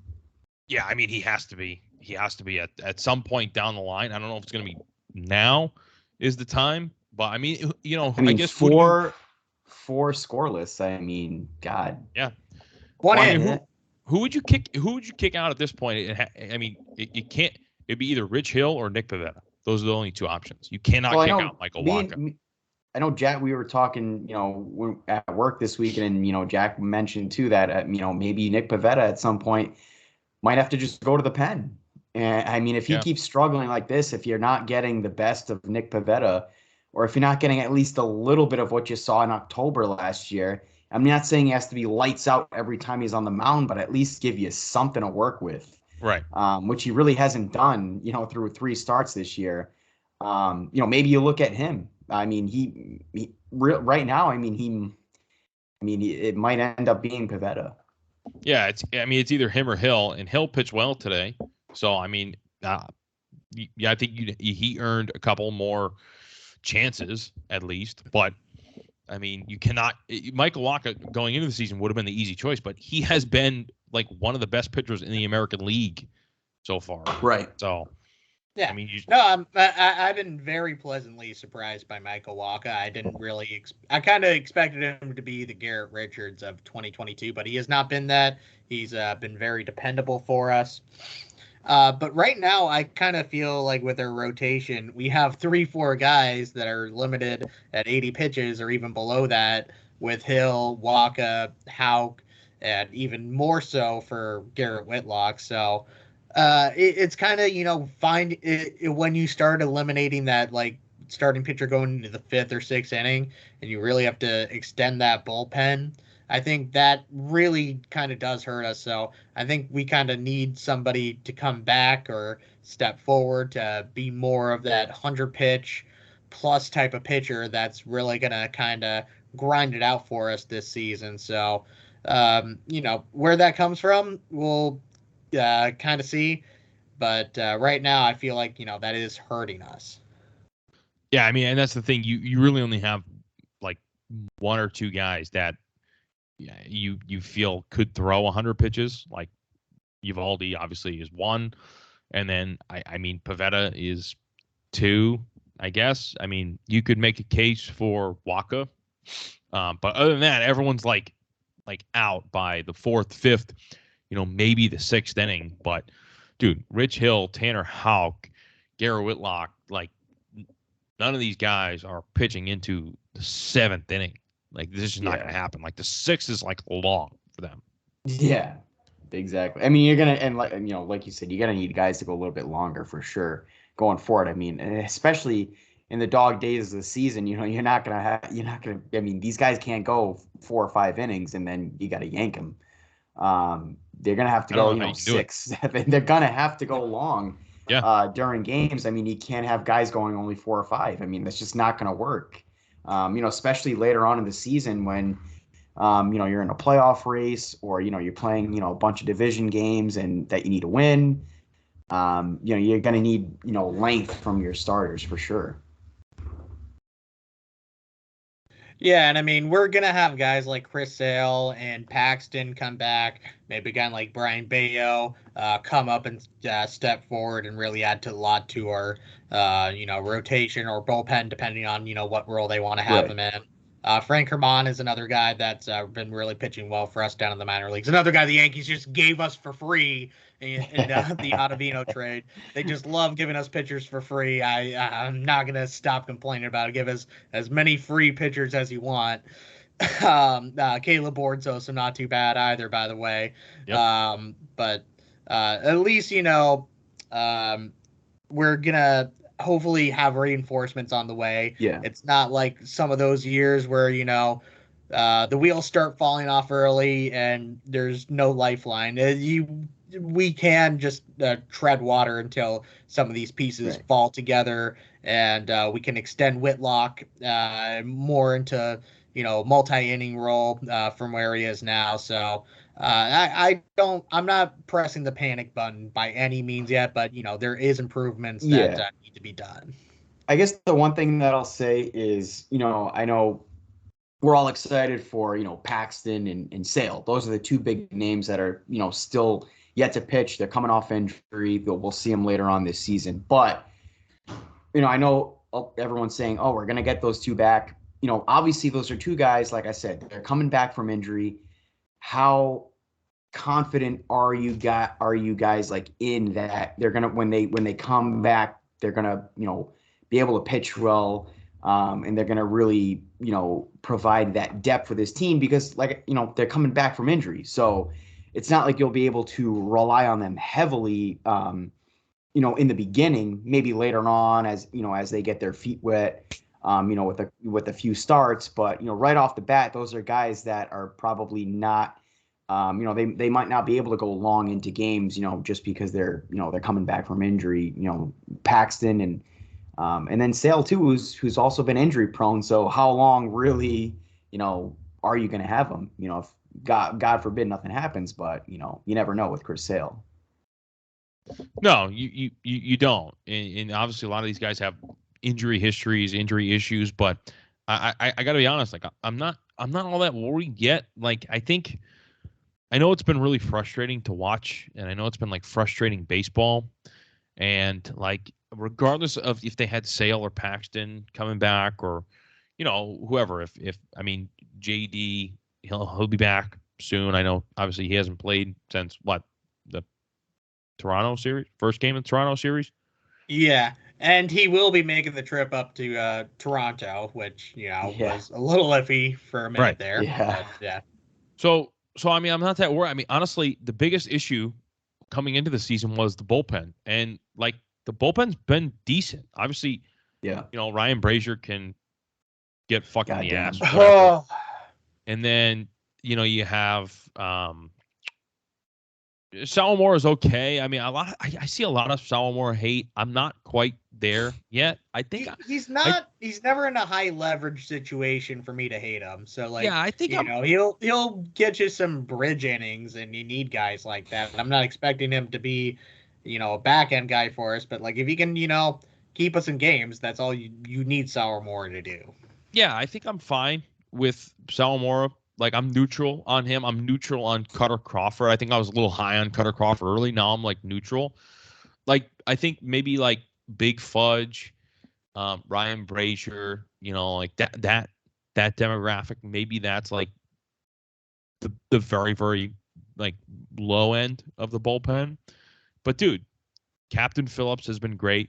Speaker 3: Yeah, I mean, he has to be. He has to be at some point down the line. I don't know if it's gonna be now is the time. But I mean, I guess
Speaker 1: four scoreless. I mean, God.
Speaker 3: Yeah.
Speaker 2: One hit.
Speaker 3: Who would you kick? Who would you kick out at this point? I mean, it can't. It'd be either Rich Hill or Nick Pivetta. Those are the only two options. You cannot kick out Michael Wacha.
Speaker 1: I know Jack. We were talking, at work this week, and Jack mentioned too that maybe Nick Pivetta at some point might have to just go to the pen. And I mean, if he keeps struggling like this, if you're not getting the best of Nick Pivetta, or if you're not getting at least a little bit of what you saw in October last year, I'm not saying he has to be lights out every time he's on the mound, but at least give you something to work with.
Speaker 3: Right.
Speaker 1: Which he really hasn't done, through 3 starts this year. Maybe you look at him. I mean, he right now, it might end up being Pivetta.
Speaker 3: Yeah, it's either him or Hill, and Hill pitched well today. So, I mean, I think he earned a couple more chances at least, but I mean, you cannot. Michael Wacha going into the season would have been the easy choice, but he has been like one of the best pitchers in the American League so far.
Speaker 1: Right.
Speaker 3: So,
Speaker 2: yeah.
Speaker 3: I mean,
Speaker 2: I've been very pleasantly surprised by Michael Wacha. I didn't really. I kind of expected him to be the Garrett Richards of 2022, but he has not been that. He's been very dependable for us. But right now, I kind of feel like with our rotation, we have 3, 4 guys that are limited at 80 pitches or even below that, with Hill, Waka, Hauk, and even more so for Garrett Whitlock. So it's kind of, find when you start eliminating that, like, starting pitcher going into the 5th or 6th inning, and you really have to extend that bullpen. I think that really kind of does hurt us. So I think we kind of need somebody to come back or step forward to be more of that 100 pitch plus type of pitcher that's really going to kind of grind it out for us this season. So, where that comes from, we'll kind of see. But right now, I feel like, that is hurting us.
Speaker 3: Yeah, I mean, and that's the thing. You really only have like one or two guys that you feel could throw 100 pitches. Like Eovaldi obviously is one, and then I mean Pivetta is two, I guess. I mean, you could make a case for Waka, but other than that, everyone's like out by the 4th, 5th, maybe the 6th inning. But dude, Rich Hill, Tanner Houck, Garrett Whitlock, like none of these guys are pitching into the 7th inning. Like this is not going to happen. Like the 6th is like long for them.
Speaker 1: Yeah, exactly. I mean, you're gonna and like you said, you're gonna need guys to go a little bit longer for sure going forward. I mean, especially in the dog days of the season, you're not gonna. I mean, these guys can't go 4 or 5 innings and then you got to yank them. They're gonna have to
Speaker 3: I don't
Speaker 1: go,
Speaker 3: know how you can do it.
Speaker 1: 6, 7. They're gonna have to go long.
Speaker 3: Yeah.
Speaker 1: During games. I mean, you can't have guys going only 4 or 5. I mean, that's just not gonna work. Especially later on in the season when you're in a playoff race or, you're playing, a bunch of division games and that you need to win. You're going to need, length from your starters for sure.
Speaker 2: Yeah, and I mean, we're going to have guys like Chris Sale and Paxton come back, maybe a guy like Brian Bayo come up and step forward and really add a lot to our, rotation or bullpen, depending on, what role they want to have
Speaker 1: Right.
Speaker 2: them in. Frank Herman is another guy that's been really pitching well for us down in the minor leagues. Another guy the Yankees just gave us for free in the Ottavino trade. They just love giving us pitchers for free. I'm not going to stop complaining about it. Give us as many free pitchers as you want. Caleb Ward's also not too bad either, by the way.
Speaker 3: Yep.
Speaker 2: But at least, we're going to hopefully have reinforcements on the way.
Speaker 1: Yeah.
Speaker 2: It's not like some of those years where, the wheels start falling off early and there's no lifeline. We can just tread water until some of these pieces fall together, and we can extend Whitlock more into multi-inning role from where he is now. So I'm not pressing the panic button by any means yet, but there is improvements that need to be done.
Speaker 1: I guess the one thing that I'll say is, I know we're all excited for, Paxton and Sale. Those are the two big names that are, still yet to pitch. They're coming off injury. We'll see them later on this season. But, I know everyone's saying, oh, we're going to get those two back. Obviously those are two guys, like I said, they're coming back from injury. How confident are you guys like in that they're going to, when they come back, they're going to, be able to pitch well, and they're going to really, provide that depth for this team because, like, they're coming back from injury. So it's not like you'll be able to rely on them heavily, in the beginning, maybe later on as they get their feet wet, with a few starts. But, right off the bat, those are guys that are probably not, they might not be able to go long into games, just because they're coming back from injury, Paxton and then Sale too, who's also been injury prone. So how long really, are you going to have him? If God forbid nothing happens, but you never know with Chris Sale.
Speaker 3: No, you don't. And obviously a lot of these guys have injury histories, injury issues, but I got to be honest, like I'm not all that worried yet. Like I know it's been really frustrating to watch, and I know it's been like frustrating baseball, and like regardless of if they had Sale or Paxton coming back or whoever, if I mean JD, he'll be back soon. I know obviously he hasn't played since the Toronto series, first game in Toronto series.
Speaker 2: Yeah, and he will be making the trip up to Toronto, which
Speaker 1: Yeah.
Speaker 2: was a little iffy for a minute
Speaker 3: Right.
Speaker 2: there.
Speaker 1: Yeah.
Speaker 2: But yeah.
Speaker 3: So I mean, I'm not that worried. I mean, honestly, the biggest issue coming into the season was the bullpen, and like the bullpen's been decent. Obviously,
Speaker 1: Yeah.
Speaker 3: Ryan Brazier can get fucked in the ass,
Speaker 1: Goddamn.
Speaker 3: whatever. And then you have Salomore is okay. I mean, I see a lot of Salomore hate. I'm not quite there yet. I think
Speaker 2: He's not. He's never in a high leverage situation for me to hate him. So like,
Speaker 3: yeah, I think
Speaker 2: he'll get you some bridge innings, and you need guys like that. I'm not expecting him to be, a back end guy for us, but like if he can, keep us in games, that's all you need Sourmore to do.
Speaker 3: yeah, I think I'm fine with Salomora. Like I'm neutral on him. I'm neutral on Cutter Crawford. I think I was a little high on Cutter Crawford early. Now I'm like neutral. Like I think maybe like Big Fudge, Ryan Brazier, like that demographic. Maybe that's like the very very like low end of the bullpen. But dude, Captain Phillips has been great.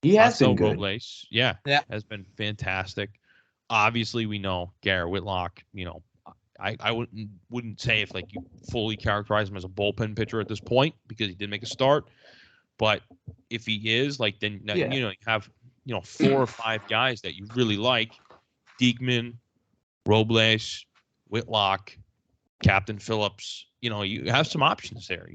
Speaker 1: He has been
Speaker 3: Marcel
Speaker 1: good.
Speaker 3: Robles,
Speaker 2: Yeah.
Speaker 3: has been fantastic. Obviously, we know Garrett Whitlock. I wouldn't say if like you fully characterize him as a bullpen pitcher at this point because he did make a start. But if he is, like, then
Speaker 1: Yeah.
Speaker 3: you have 4 or 5 guys that you really like: Diekman, Robles, Whitlock, Captain Phillips. You have some options there.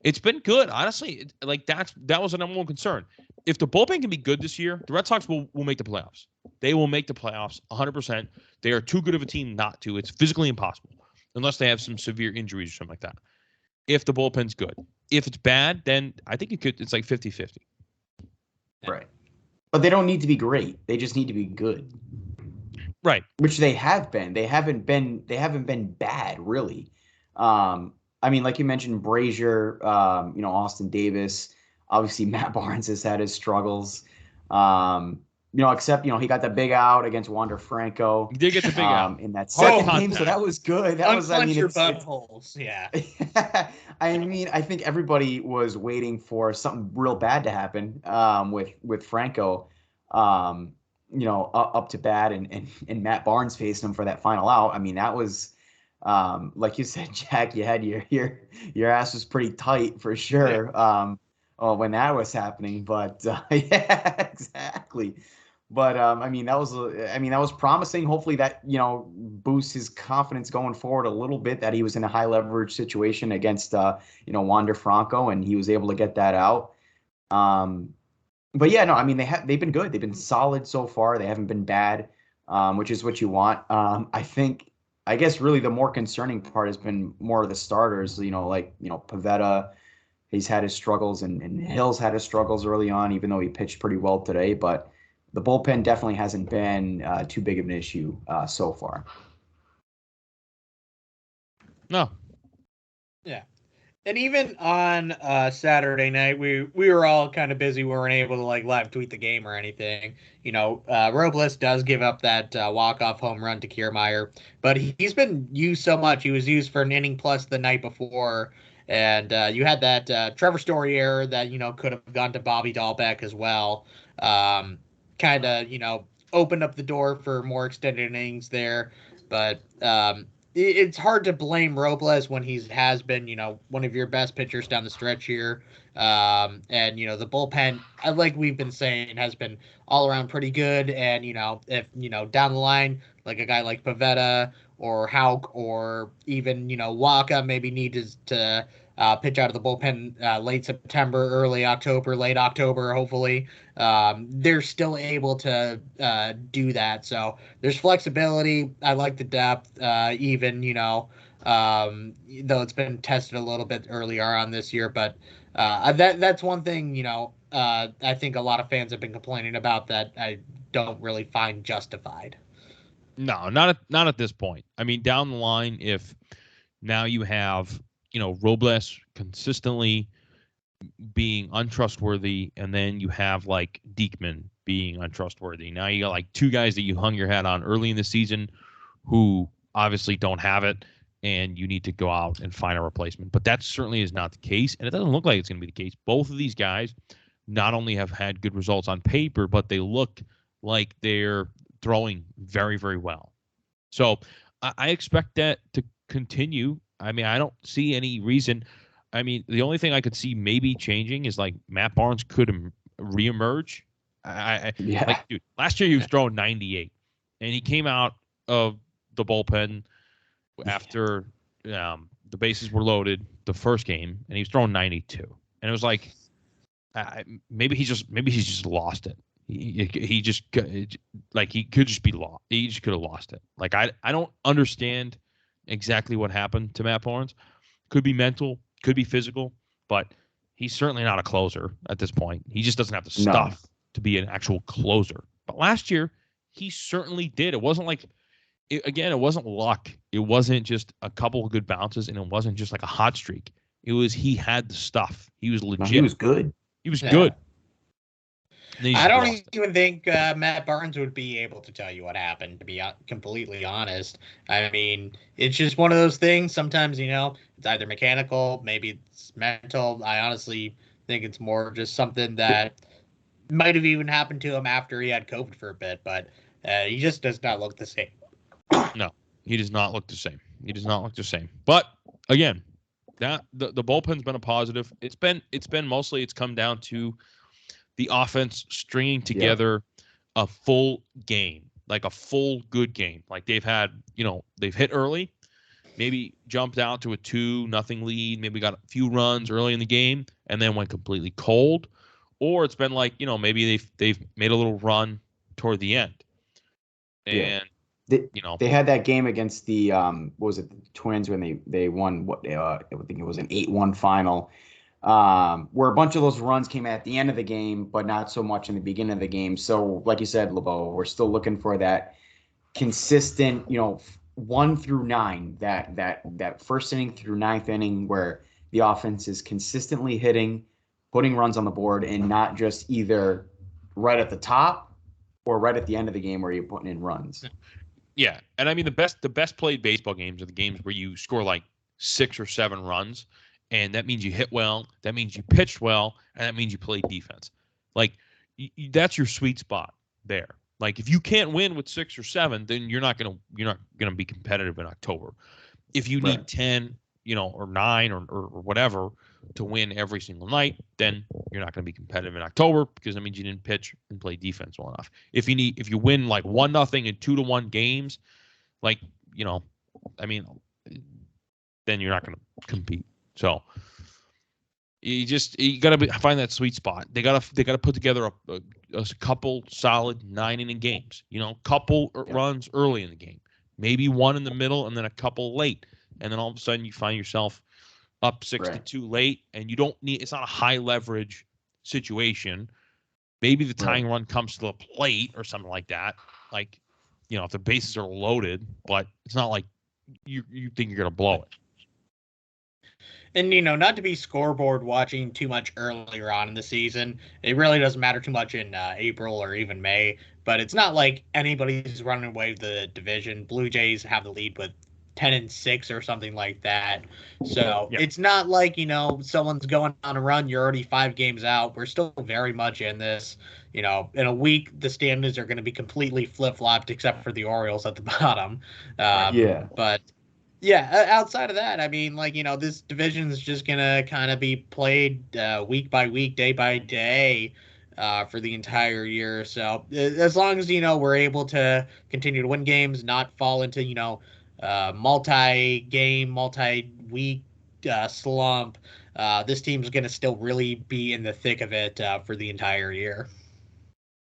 Speaker 3: It's been good, honestly. Like that was the number one concern. If the bullpen can be good this year, the Red Sox will make the playoffs. They will make the playoffs 100%. They are too good of a team not to. It's physically impossible unless they have some severe injuries or something like that. If the bullpen's good. If it's bad, then I think it's like 50-50.
Speaker 1: Right. But they don't need to be great. They just need to be good.
Speaker 3: Right.
Speaker 1: Which they have been. They haven't been bad, really. I mean, like you mentioned, Brazier, Austin Davis. Obviously, Matt Barnes has had his struggles. Except, he got the big out against Wander Franco.
Speaker 3: He did get the big out.
Speaker 1: In that second game,
Speaker 3: contact.
Speaker 1: so that was good. That was, I mean,
Speaker 2: your
Speaker 1: it's
Speaker 2: buttholes. Yeah.
Speaker 1: I mean, I think everybody was waiting for something real bad to happen with Franco, up to bat and Matt Barnes facing him for that final out. I mean, that was like you said, Jack, you had your ass was pretty tight for sure.
Speaker 2: Yeah.
Speaker 1: When that was happening, but yeah, exactly. But I mean, that was promising. Hopefully, that boosts his confidence going forward a little bit. That he was in a high leverage situation against Wander Franco, and he was able to get that out. But yeah, no, I mean they've been good. They've been solid so far. They haven't been bad, which is what you want. I guess really the more concerning part has been more of the starters. Pivetta. He's had his struggles, and Hill's had his struggles early on, even though he pitched pretty well today. But the bullpen definitely hasn't been too big of an issue so far.
Speaker 3: No.
Speaker 2: Yeah. And even on Saturday night, we were all kind of busy. We weren't able to like live tweet the game or anything. Robles does give up that walk-off home run to Kiermaier, but he's been used so much. He was used for an inning plus the night before, and you had that Trevor Story error that could have gone to Bobby Dahlbeck as well. Kind of opened up the door for more extended innings there, but it's hard to blame Robles when he has been, one of your best pitchers down the stretch here. And, the bullpen, like we've been saying, has been all around pretty good. And, if, down the line, like a guy like Pivetta or Houck or even, Waka maybe needs to pitch out of the bullpen late September, early October, late October, hopefully. They're still able to do that. So there's flexibility. I like the depth, even, though it's been tested a little bit earlier on this year. But that's one thing, I think a lot of fans have been complaining about that I don't really find justified.
Speaker 3: No, not at this point. I mean, down the line, if now you have, Robles consistently being untrustworthy, and then you have like Diekman being untrustworthy. Now you got like 2 guys that you hung your hat on early in the season who obviously don't have it. and you need to go out and find a replacement. But that certainly is not the case, and it doesn't look like it's going to be the case. Both of these guys not only have had good results on paper, but they look like they're throwing very, very well. So I expect that to continue. I mean, I don't see any reason. I mean, the only thing I could see maybe changing is like Matt Barnes could reemerge.
Speaker 1: Yeah.
Speaker 3: Like, dude, last year he was throwing 98, and he came out of the bullpen after the bases were loaded the first game, and he was throwing 92, and it was like maybe he's just lost it. He just like he could just be lost. He just could have lost it. Like I don't understand exactly what happened to Matt Barnes. Could be mental, could be physical, but he's certainly not a closer at this point. He just doesn't have the stuff to be an actual closer. But last year he certainly did. It wasn't like it wasn't luck. It wasn't just a couple of good bounces, and it wasn't just like a hot streak. It was he had the stuff. He was legit.
Speaker 1: He was good.
Speaker 3: He was good.
Speaker 2: I don't even think Matt Barnes would be able to tell you what happened, to be completely honest. I mean, it's just one of those things. Sometimes, it's either mechanical, maybe it's mental. I honestly think it's more just something that might have even happened to him after he had COVID for a bit, but he just does not look the same.
Speaker 3: No, he does not look the same. He does not look the same. But again, that the bullpen's been a positive. It's been mostly it's come down to the offense stringing together a full game, like a full good game. Like they've had, they've hit early, maybe jumped out to a 2-0 lead, maybe got a few runs early in the game, and then went completely cold. Or it's been like, maybe they've made a little run toward the end. And
Speaker 1: they had that game against the what was it, the Twins, when they won I think it was an 8-1 final. Where a bunch of those runs came at the end of the game, but not so much in the beginning of the game. So, like you said, LeBeau, we're still looking for that consistent, 1 through 9, that first inning through 9th inning, where the offense is consistently hitting, putting runs on the board, and not just either right at the top or right at the end of the game where you're putting in runs.
Speaker 3: Yeah, and I mean the best played baseball games are the games where you score like 6 or 7 runs. And that means you hit well. That means you pitched well, and that means you played defense. Like that's your sweet spot there. Like if you can't win with 6 or 7, then you're not gonna be competitive in October. If you need 10, or 9 or whatever to win every single night, then you're not gonna be competitive in October because that means you didn't pitch and play defense well enough. If you win like 1-0 and 2-1 games, like then you're not gonna compete. So you gotta find that sweet spot. They gotta put together a couple solid 9-inning games. Couple runs early in the game, maybe one in the middle, and then a couple late, and then all of a sudden you find yourself up 6-2 late, and you don't need. It's not a high leverage situation. Maybe the tying run comes to the plate or something like that. Like if the bases are loaded, but it's not like you think you're gonna blow it.
Speaker 2: And, not to be scoreboard watching too much earlier on in the season. It really doesn't matter too much in April or even May. But it's not like anybody's running away with the division. Blue Jays have the lead with 10-6 or something like that. So It's not like, someone's going on a run. You're already 5 games out. We're still very much in this. In a week, the standings are going to be completely flip-flopped except for the Orioles at the bottom. But... yeah, outside of that, I mean, this division is just going to kind of be played week by week, day by day for the entire year. So as long as, we're able to continue to win games, not fall into, multi-game, multi-week slump, this team's going to still really be in the thick of it for the entire year.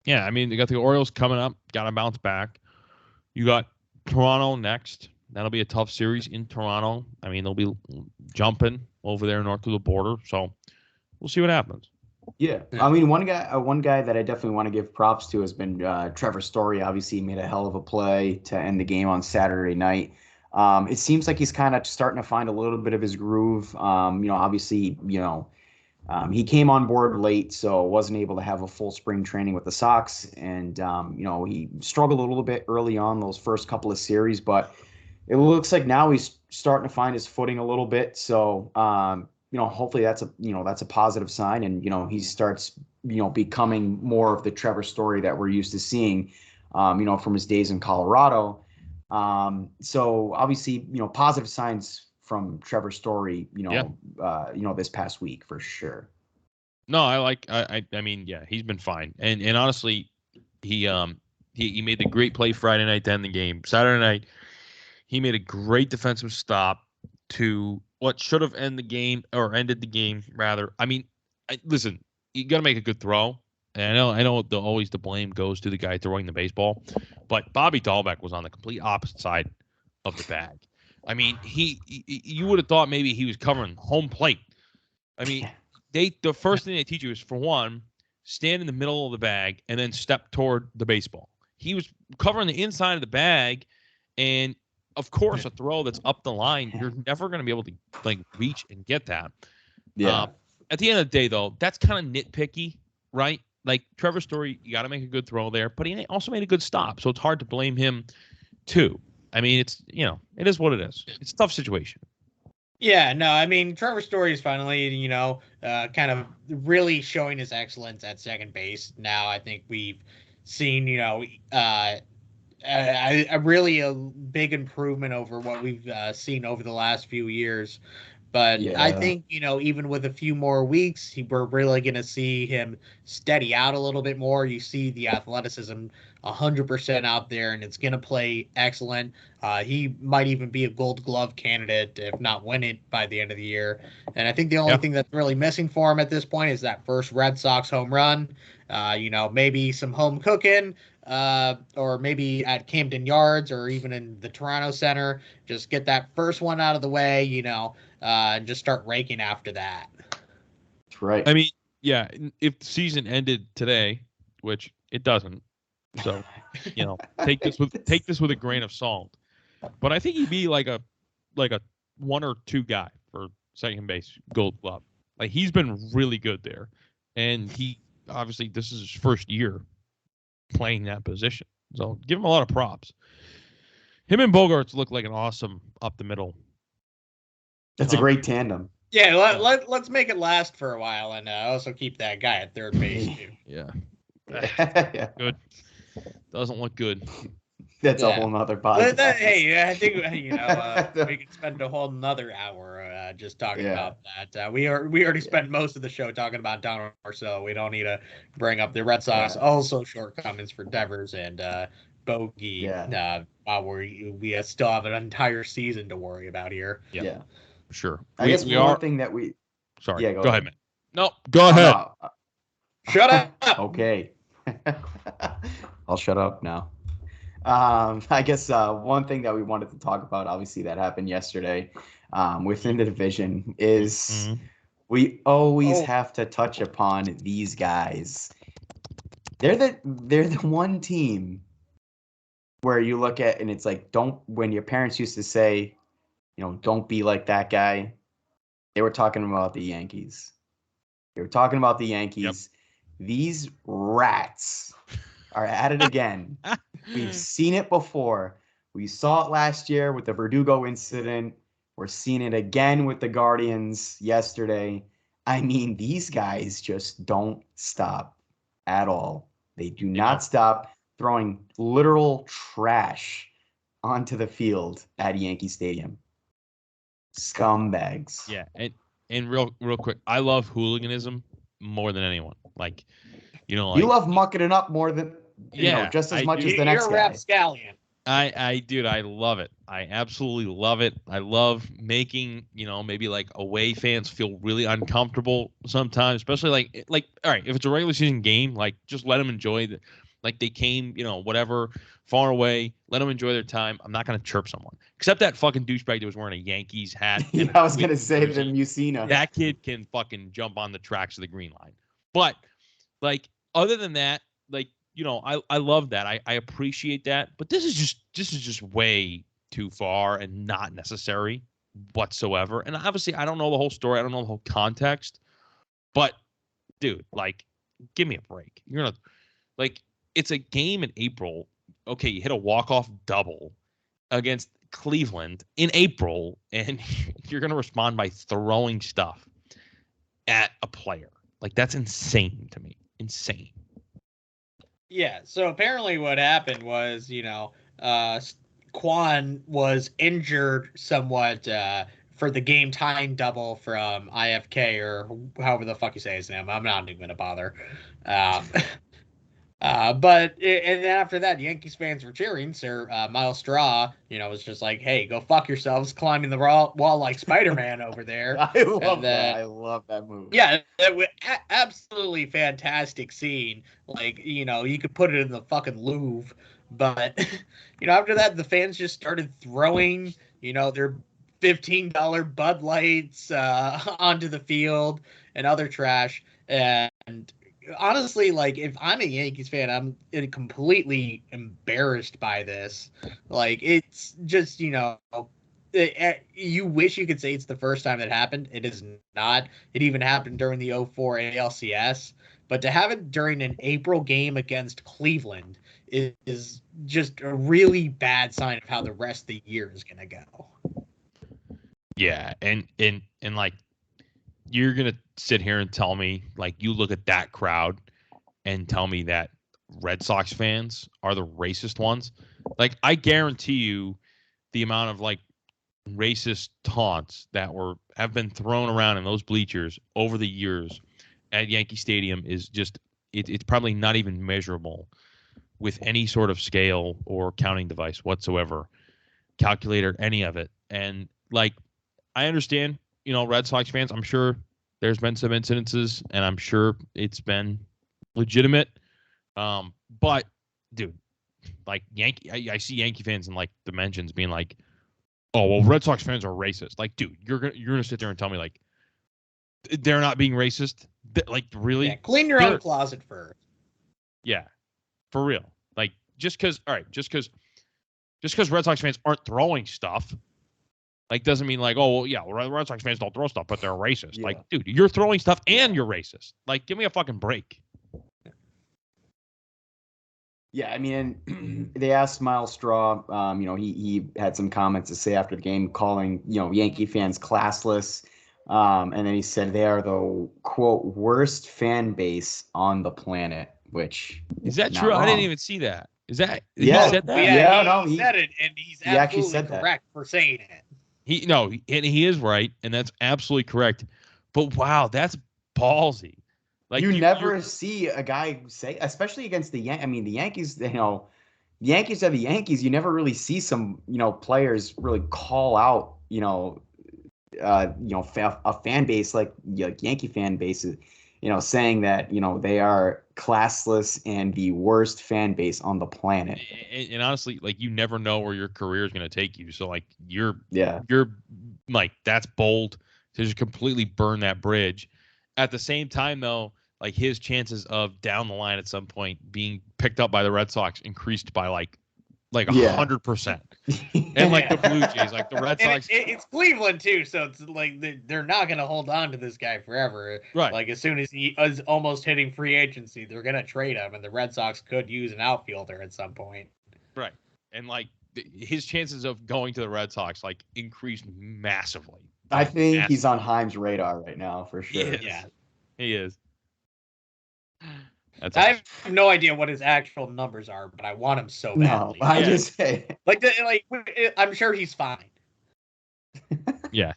Speaker 3: Yeah, I mean, they got the Orioles coming up, got to bounce back. You got Toronto next. That'll be a tough series in Toronto. I mean, they'll be jumping over there north of the border, so we'll see what happens.
Speaker 1: Yeah, I mean, one guy that I definitely want to give props to has been Trevor Story. Obviously, he made a hell of a play to end the game on Saturday night. It seems like he's kind of starting to find a little bit of his groove. Obviously, he came on board late, so wasn't able to have a full spring training with the Sox, and he struggled a little bit early on those first couple of series, but it looks like now he's starting to find his footing a little bit. So, hopefully that's a positive sign, and he starts becoming more of the Trevor Story that we're used to seeing, from his days in Colorado. So obviously, positive signs from Trevor Story,
Speaker 3: Yeah.
Speaker 1: This past week for sure.
Speaker 3: No, I mean, yeah, he's been fine. And honestly, he made the great play Friday night to end the game. Saturday night, he made a great defensive stop to what should have ended the game rather. I mean, listen, you got to make a good throw. And I know always the blame goes to the guy throwing the baseball, but Bobby Dahlbeck was on the complete opposite side of the bag. I mean, you would have thought maybe he was covering home plate. I mean, the first thing they teach you is, for one, stand in the middle of the bag and then step toward the baseball. He was covering the inside of the bag, and of course, a throw that's up the line, you're never going to be able to reach and get that.
Speaker 1: Yeah.
Speaker 3: At the end of the day, though, that's kind of nitpicky, right? Like Trevor Story, you got to make a good throw there, but he also made a good stop, so it's hard to blame him too. I mean, it is what it is. It's a tough situation.
Speaker 2: Yeah, no, I mean, Trevor Story is finally, kind of really showing his excellence at second base. Now, I think we've seen, a really a big improvement over what we've seen over the last few years. But I
Speaker 1: Yeah.
Speaker 2: think, even with a few more weeks, we're really going to see him steady out a little bit more. You see the athleticism 100% out there, and it's going to play excellent. He might even be a Gold Glove candidate, if not win it by the end of the year. And I think the only thing that's really missing for him at this point is that first Red Sox home run. Maybe some home cooking, or maybe at Camden Yards or even in the Toronto Center. Just get that first one out of the way, and just start raking after that.
Speaker 1: That's right.
Speaker 3: I mean, yeah, if the season ended today, which it doesn't, so take this with a grain of salt. But I think he'd be like a 1 or 2 guy for second base Gold Glove. Like, he's been really good there, and he obviously, this is his first year playing that position, so give him a lot of props. Him and Bogarts look like an awesome up the middle.
Speaker 1: That's a great tandem.
Speaker 2: Yeah, let's make it last for a while, and also keep that guy at third base too.
Speaker 3: Yeah.
Speaker 1: Yeah.
Speaker 3: Good. Doesn't look good.
Speaker 1: That's a whole nother podcast.
Speaker 2: Hey, I think we could spend a whole nother hour just talking about that. We already spent most of the show talking about Don Orsillo. We don't need to bring up the Red Sox also shortcomings for Devers and Bogey. While we still have an entire season to worry about here.
Speaker 1: Yeah.
Speaker 3: Sure.
Speaker 1: I guess one thing that we.
Speaker 3: Sorry.
Speaker 1: Yeah,
Speaker 3: go ahead, man. No, go ahead.
Speaker 2: No. Shut up.
Speaker 1: Okay. I'll shut up now. I guess one thing that we wanted to talk about, obviously, that happened yesterday within the division is we always have to touch upon these guys. They're the one team where you look at and it's like, when your parents used to say, don't be like that guy. They were talking about the Yankees. Yep. These rats are at it again. We've seen it before. We saw it last year with the Verdugo incident. We're seeing it again with the Guardians yesterday. I mean, these guys just don't stop at all. They do not stop throwing literal trash onto the field at Yankee Stadium. Scumbags.
Speaker 3: Yeah, and real quick, I love hooliganism more than anyone. Like,
Speaker 1: you love mucking it up more than just as much as the next guy.
Speaker 2: You're a rapscallion.
Speaker 3: I love it. I absolutely love it. I love making, maybe like away fans feel really uncomfortable sometimes, especially like all right, if it's a regular season game, like just let them enjoy the, like they came, whatever, far away, let them enjoy their time. I'm not going to chirp someone except that fucking douchebag that was wearing a Yankees hat.
Speaker 1: Yeah, I was going to say the Musina.
Speaker 3: That kid can fucking jump on the tracks of the green line. But like, other than that, like, I love that. I appreciate that. But this is just way too far and not necessary whatsoever. And obviously, I don't know the whole story. I don't know the whole context. But, dude, like, give me a break. You're gonna, like, it's a game in April. Okay, you hit a walk-off double against Cleveland in April, and you're going to respond by throwing stuff at a player. Like, that's insane to me. Insane.
Speaker 2: Yeah, so apparently what happened was, Quan was injured somewhat for the game time double from IFK, or however the fuck you say his name. I'm not even going to bother. Um, and then after that, Yankees fans were cheering. So Miles Straw, was just like, "Hey, go fuck yourselves, climbing the wall like Spider-Man over there."
Speaker 1: I love that. I love that move.
Speaker 2: Yeah, that was absolutely fantastic scene. Like, you could put it in the fucking Louvre, but after that, the fans just started throwing, their $15 Bud Lights onto the field and other trash. And honestly, like, if I'm a Yankees fan, I'm completely embarrassed by this. Like, it's just, you wish you could say it's the first time that happened. It is not. It even happened during the '04 ALCS. But to have it during an April game against Cleveland is just a really bad sign of how the rest of the year is going to go.
Speaker 3: Yeah, and like, you're going to sit here and tell me, like, you look at that crowd and tell me that Red Sox fans are the racist ones. Like, I guarantee you the amount of, like, racist taunts that have been thrown around in those bleachers over the years at Yankee Stadium is just it's probably not even measurable with any sort of scale or counting device whatsoever, calculator, any of it. And, like, I understand, Red Sox fans, I'm sure there's been some incidences and I'm sure it's been legitimate. But dude, like, I see Yankee fans in, like, the mentions being like, "Oh, well, Red Sox fans are racist." Like, dude, you're gonna sit there and tell me, like, they're not being racist? Like, really?
Speaker 2: Yeah, clean your own closet first.
Speaker 3: Yeah, for real. Like, just because Red Sox fans aren't throwing stuff, like, doesn't mean, like, oh, well, yeah, Red Sox fans don't throw stuff, but they're racist. Yeah. Like, dude, you're throwing stuff and you're racist. Like, give me a fucking break.
Speaker 1: Yeah, I mean, they asked Miles Straw. He had some comments to say after the game, calling Yankee fans classless, and then he said they are the quote worst fan base on the planet. Which
Speaker 3: is that true? Wrong. I didn't even see that. Is that
Speaker 1: he said
Speaker 2: that? Yeah, he said it, and he's absolutely correct for saying it.
Speaker 3: And he is right, and that's absolutely correct. But wow, that's ballsy.
Speaker 1: Like, you never see a guy say, especially against the Yankees. I mean, the Yankees, the Yankees are the Yankees. You never really see some, players really call out, a fan base like Yankee fan bases, saying that, they are classless and the worst fan base on the planet.
Speaker 3: And honestly, like, you never know where your career is going to take you. So, like, you're like, that's bold to just completely burn that bridge. At the same time, though, like, his chances of down the line at some point being picked up by the Red Sox increased by like 100%. And like the Blue Jays, like the Red Sox.
Speaker 2: It's Cleveland too, so it's like they're not going to hold on to this guy forever.
Speaker 3: Right.
Speaker 2: Like, as soon as he is almost hitting free agency, they're going to trade him, and the Red Sox could use an outfielder at some point.
Speaker 3: Right. And, like, his chances of going to the Red Sox, like, increased massively.
Speaker 1: I think he's on Heim's radar right now for sure.
Speaker 3: He is.
Speaker 2: That's awesome. I have no idea what his actual numbers are, but I want him so badly.
Speaker 1: No, I just say
Speaker 2: I'm sure he's fine.
Speaker 3: Yeah.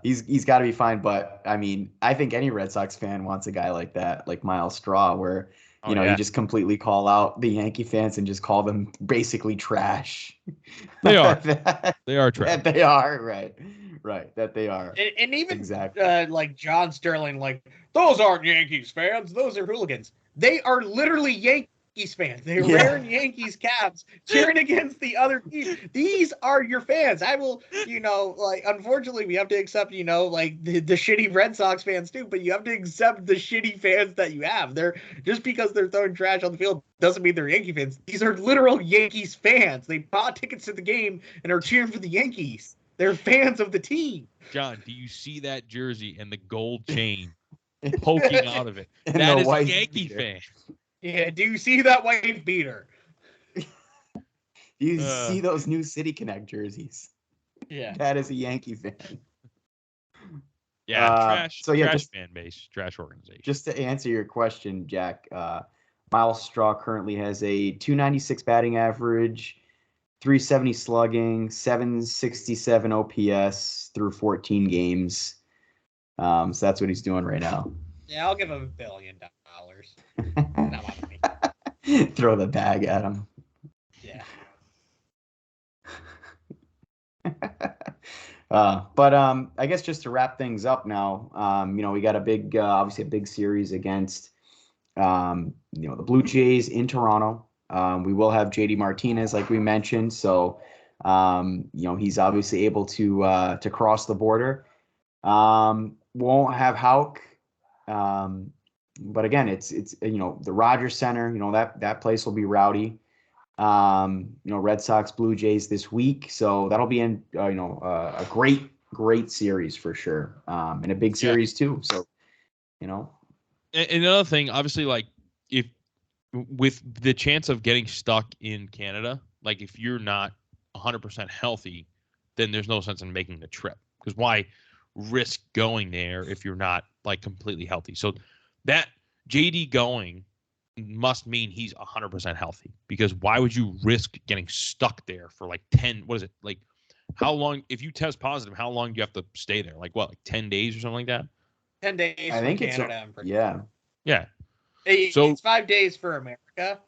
Speaker 1: He's got to be fine, but I mean, I think any Red Sox fan wants a guy like that, like Miles Straw, where you just completely call out the Yankee fans and just call them basically trash.
Speaker 3: They are. They are trash.
Speaker 1: They are, right. That they are.
Speaker 2: And even like John Sterling, like, those aren't Yankees fans. Those are hooligans. They are literally Yankees fans. They're wearing Yankees caps, cheering against the other team. These are your fans. I will, like, unfortunately, we have to accept, like, the shitty Red Sox fans too, but you have to accept the shitty fans that you have. They're just because they're throwing trash on the field doesn't mean they're Yankee fans. These are literal Yankees fans. They bought tickets to the game and are cheering for the Yankees. They're fans of the team.
Speaker 3: John, do you see that jersey and the gold chain poking out of it? That is a Yankee fan.
Speaker 2: Yeah, do you see that white beater?
Speaker 1: You see those new City Connect jerseys.
Speaker 2: Yeah.
Speaker 1: That is a Yankee fan.
Speaker 3: Yeah,
Speaker 1: So yeah,
Speaker 3: trash
Speaker 1: just
Speaker 3: fan base, trash organization.
Speaker 1: just to answer your question, Jack, Miles Straw currently has a 296 batting average, 370 slugging, 767 OPS through 14 games. So that's what he's doing right now.
Speaker 2: Yeah, I'll give him $1 billion. Not my money.
Speaker 1: Throw the bag at him.
Speaker 2: Yeah.
Speaker 1: But I guess just to wrap things up now, we got a big, obviously a big series against, the Blue Jays in Toronto. We will have JD Martinez, like we mentioned, so he's obviously able to cross the border. Won't have Houck, but again, it's the Rogers Center. That place will be rowdy. Red Sox, Blue Jays this week. So that'll be a great series for sure. And a big series too. So,
Speaker 3: And another thing, obviously, like if with the chance of getting stuck in Canada, like if you're not 100% healthy, then there's no sense in making the trip, because why risk going there if you're not like completely healthy? So that JD going must mean he's 100% healthy, because why would you risk getting stuck there for like 10, what is it, like how long, if you test positive, how long do you have to stay there? Like what, like 10 days or something like that?
Speaker 2: 10 days
Speaker 1: I
Speaker 2: for
Speaker 1: think
Speaker 2: Canada.
Speaker 1: yeah.
Speaker 3: So
Speaker 2: It's 5 days for America,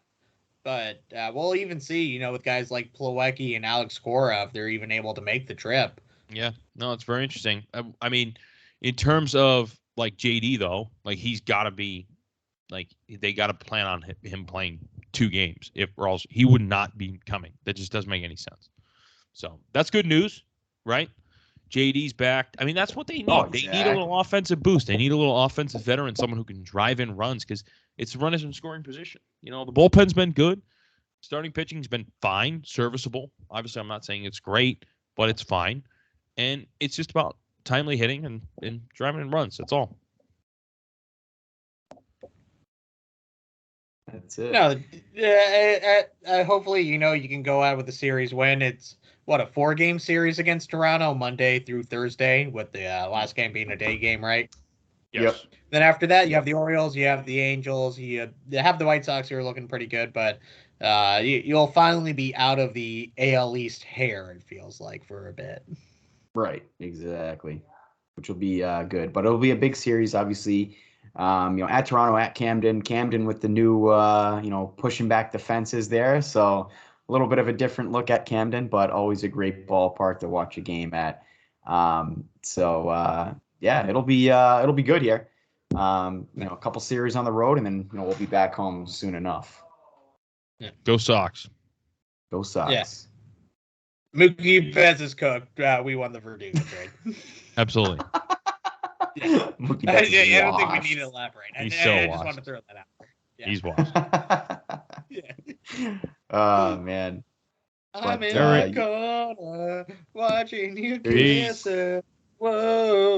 Speaker 2: but we'll even see, with guys like Plawecki and Alex Cora, if they're even able to make the trip.
Speaker 3: yeah, no, it's very interesting. I mean, in terms of like JD though, like he's got to be, like they got to plan on him playing 2 games, if or else he would not be coming. That just doesn't make any sense. So that's good news, right? JD's back. I mean, that's what they need.
Speaker 1: Oh,
Speaker 3: They need a little
Speaker 1: exactly.
Speaker 3: offensive boost. They need a little offensive veteran, someone who can drive in runs, because it's runners in scoring position. The bullpen's been good. Starting pitching's been fine, serviceable. Obviously, I'm not saying it's great, but it's fine. And it's just about timely hitting and driving in runs. That's all.
Speaker 1: That's it.
Speaker 2: No, hopefully, you can go out with the series win. It's a 4-game series against Toronto, Monday through Thursday, with the last game being a day game, right?
Speaker 3: Yes.
Speaker 1: Yep.
Speaker 2: Then after that, you have the Orioles, you have the Angels, you have the White Sox, who are looking pretty good, but you'll finally be out of the AL East hair, it feels like, for a bit.
Speaker 1: Right. Exactly. Which will be good, but it'll be a big series, obviously. At Toronto, at Camden with the new, pushing back the fences there. So a little bit of a different look at Camden, but always a great ballpark to watch a game at. Yeah, it'll be good here. A couple series on the road, and then we'll be back home soon enough.
Speaker 3: Yeah. Go Sox.
Speaker 1: Go Sox.
Speaker 2: Yeah. Mookie Betts is cooked. We won the Verdugo trade.
Speaker 3: Absolutely.
Speaker 2: Yeah.
Speaker 1: Mookie
Speaker 2: I
Speaker 1: Betts is
Speaker 2: don't think we
Speaker 1: washed.
Speaker 2: need to elaborate.
Speaker 3: He's
Speaker 2: I
Speaker 3: so
Speaker 2: just
Speaker 3: washed.
Speaker 2: want to throw that out. Yeah.
Speaker 3: He's washed.
Speaker 2: Yeah.
Speaker 1: Oh man.
Speaker 2: I'm
Speaker 1: But,
Speaker 2: in the corner watching you
Speaker 3: Peace.
Speaker 2: kiss her. Whoa.